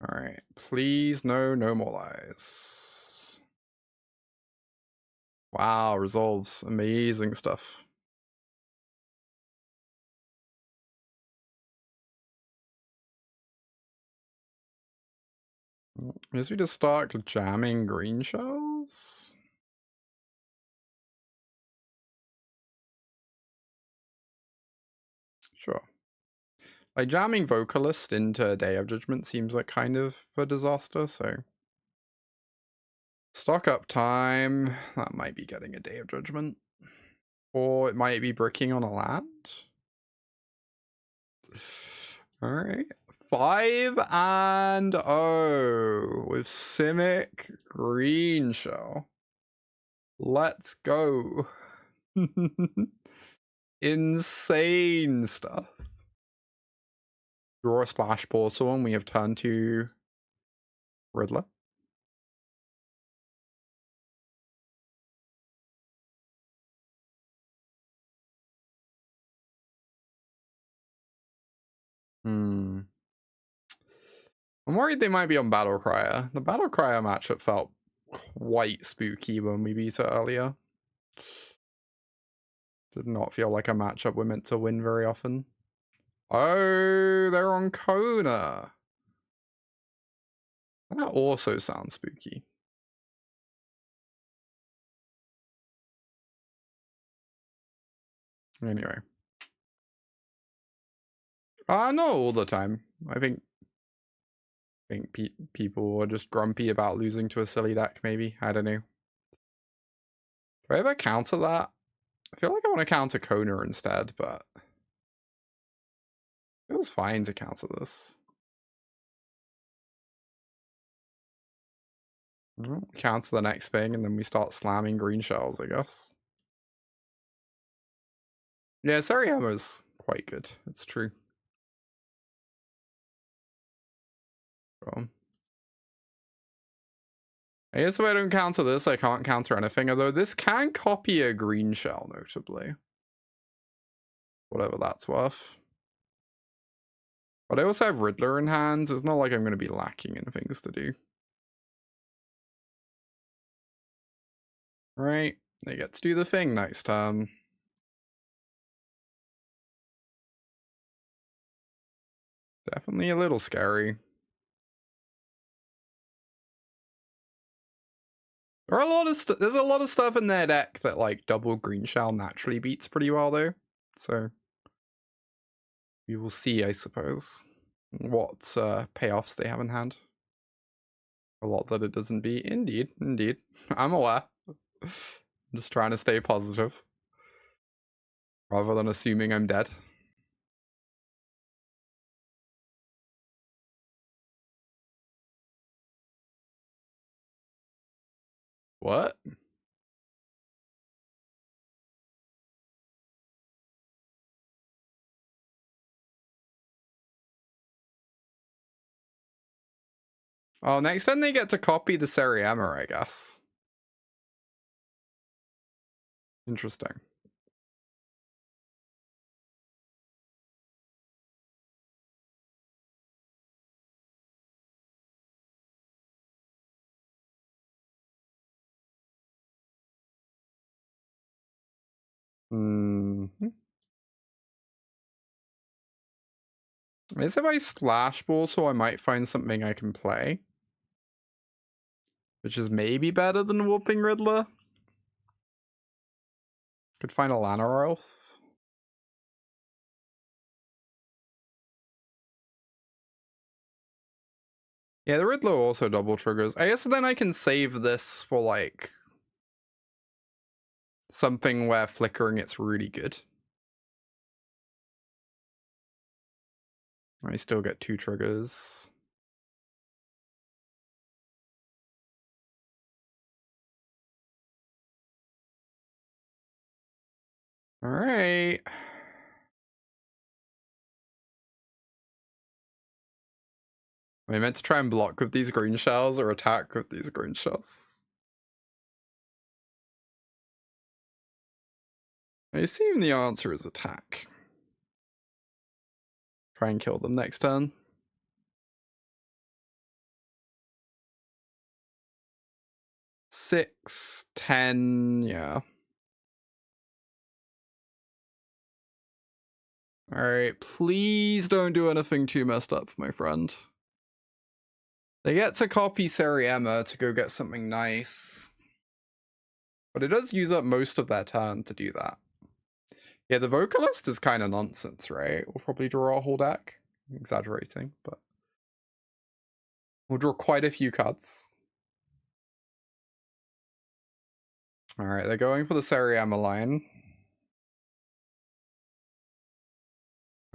Alright, please no more lies. Wow, resolves. Amazing stuff. I guess we just start jamming green shells? Sure. Like, jamming Vocalist into Day of Judgment seems like kind of a disaster, so... Stock up time. That might be getting a Day of Judgment. Or it might be bricking on a land. Alright. 5-0 with Simic Greenshell. Let's go. Insane stuff. Draw a Splash Portal and we have turn to Riddler. I'm worried they might be on Battle Crier. The Battle Crier matchup felt quite spooky when we beat it earlier. Did not feel like a matchup we're meant to win very often. Oh, they're on Kona. That also sounds spooky. Anyway. Not all the time. I think people are just grumpy about losing to a silly deck, maybe. I don't know. Do I ever counter that? I feel like I want to counter Kona instead, but it feels fine to counter this. Counter the next thing, and then we start slamming green shells, I guess. Yeah, Sariyama's quite good. It's true. I guess if I don't counter this, I can't counter anything, although this can copy a green shell, notably. Whatever that's worth. But I also have Riddler in hand, so it's not like I'm going to be lacking in things to do. Right, they get to do the thing next time. Definitely a little scary. There are a lot of there's a lot of stuff in their deck that like double green shell naturally beats pretty well though. So we will see, I suppose, what payoffs they have in hand. A lot that it doesn't beat. Indeed, indeed. I'm aware. I'm just trying to stay positive. Rather than assuming I'm dead. What? Oh, next time they get to copy the Sariyama, I guess. Interesting. I guess if I Splash Ball, so I might find something I can play. Which is maybe better than Whooping Riddler. Could find a Llanowar Elves. Yeah, the Riddler also double triggers. I guess then I can save this for like something where flickering it's really good. I still get 2 triggers. Alright. Am I meant to try and block with these green shells or attack with these green shells? I assume the answer is attack. Try and kill them next turn. 6, 10, yeah. Alright, please don't do anything too messed up, my friend. They get to copy Seriema to go get something nice. But it does use up most of their turn to do that. Yeah, the Vocalist is kind of nonsense, right? We'll probably draw a whole deck. I'm exaggerating, but we'll draw quite a few cards. Alright, they're going for the Seriema line.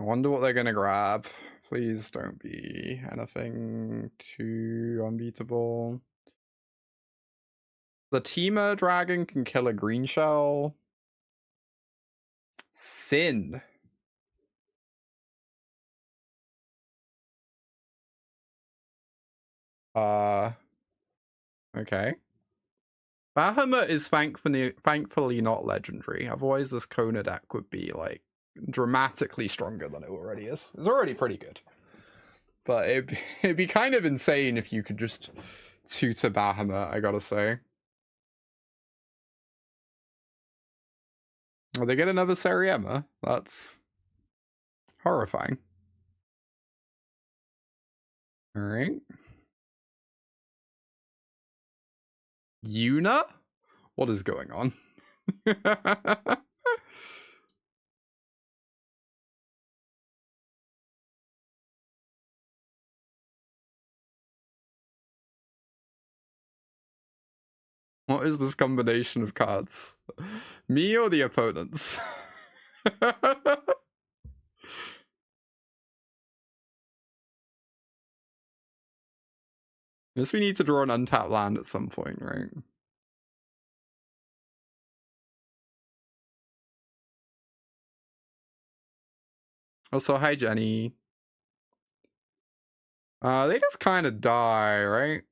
I wonder what they're gonna grab. Please don't be anything too unbeatable. The Teamer Dragon can kill a Greenshell. Sin. Okay. Bahamut is thankfully not legendary. Otherwise, this Kona deck would be like dramatically stronger than it already is. It's already pretty good. But it'd be kind of insane if you could just tutor Bahamut, I gotta say. Oh, they get another Seriema? That's horrifying. Alright. Yuna? What is going on? What is this combination of cards? Me or the opponents? Guess we need to draw an untapped land at some point, right? Also, hi Jenny. They just kind of die, right?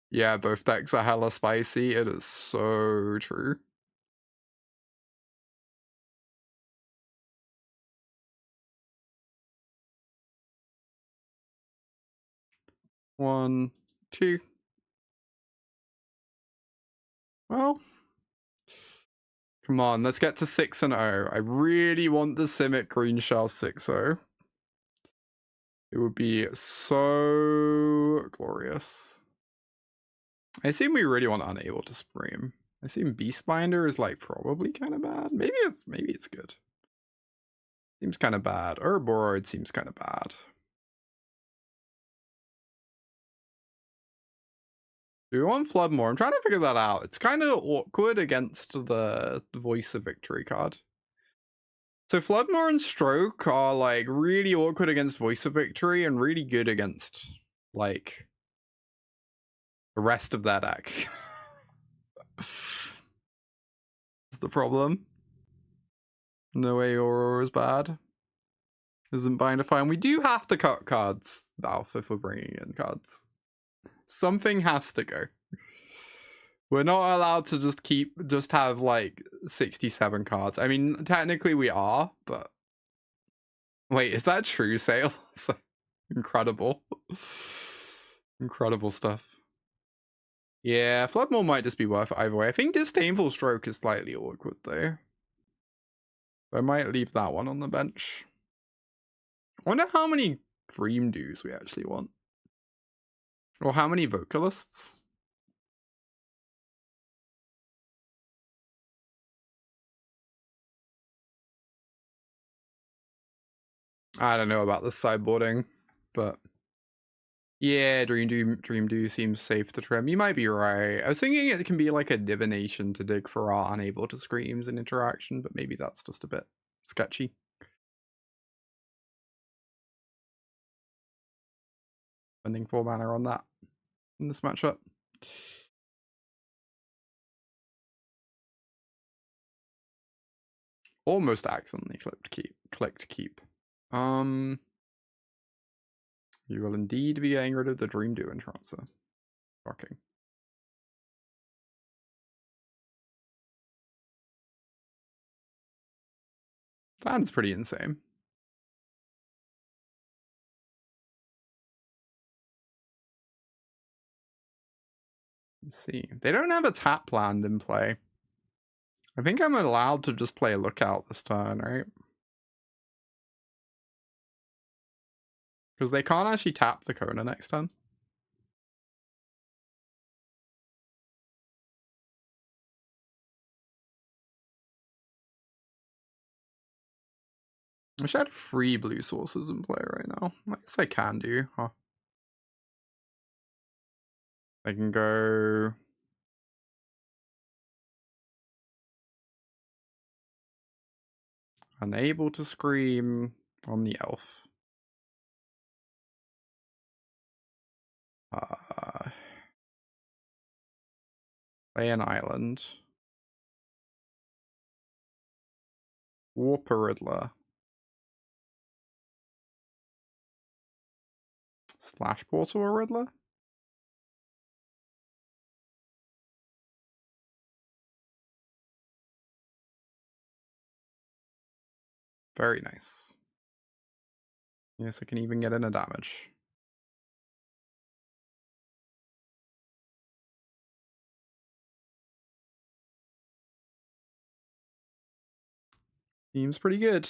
Yeah, both decks are hella spicy. It is so true. One, two. Well, come on, let's get to 6-0. I really want the Simic Greenshell 6-0. It would be so glorious. I assume we really want Unable to Scream. I assume Beastbinder is like probably kind of bad. Maybe it's good. Seems kind of bad. Ouroboroid seems kind of bad. Do we want Flood Maw? I'm trying to figure that out. It's kind of awkward against the Voice of Victory card. So Flood Maw and Stroke are like really awkward against Voice of Victory and really good against like the rest of that deck. That's the problem. No way Aurora is bad. Isn't Binder fine? We do have to cut cards, Valve, if we're bringing in cards. Something has to go. We're not allowed to just have like 67 cards. I mean, technically we are, but wait, is that true, Sale? Incredible. Incredible stuff. Yeah, Flood Maw might just be worth it either way. I think Disdainful Stroke is slightly awkward though. I might leave that one on the bench. I wonder how many Dreamdews we actually want. Or how many Vocalists? I don't know about the sideboarding, but yeah, Dreamdew seems safe to trim. You might be right. I was thinking it can be like a divination to dig for our Unable to Screams and interaction, but maybe that's just a bit sketchy. Spending 4 mana on that in this matchup. Almost accidentally clicked keep. You will indeed be getting rid of the Dreamdew Entrancer. Shocking. Sounds pretty insane. Let's see. They don't have a tap land in play. I think I'm allowed to just play Lookout this turn, right? Because they can't actually tap the Kona next turn. I wish I had 3 blue sources in play right now. I guess I can do, huh? I can go... Unable to Scream on the elf. Play an island. Warper Riddler. Splash Portal or Riddler? Very nice. Yes, I can even get in a damage. Seems pretty good.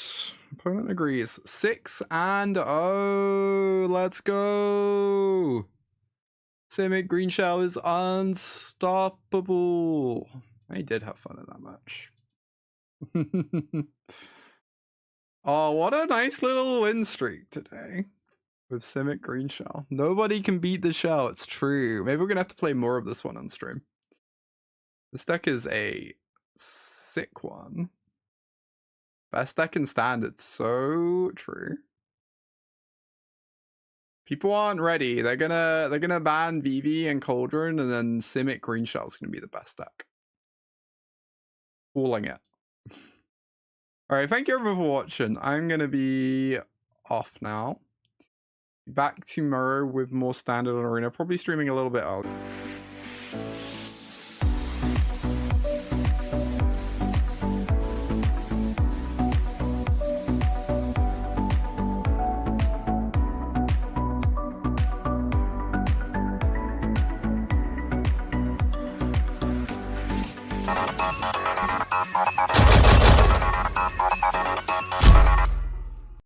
Opponent agrees. 6-0. Let's go. Simic Greenshell is unstoppable. I did have fun in that match. Oh, what a nice little win streak today with Simic Greenshell. Nobody can beat the shell. It's true. Maybe we're going to have to play more of this one on stream. This deck is a sick one. Best deck in Standard. So true. People aren't ready. They're gonna ban VV and Cauldron, and then Simic Greenshell is gonna be the best deck. Calling it. Alright, thank you everyone for watching. I'm gonna be off now. Back tomorrow with more Standard on Arena. Probably streaming a little bit early.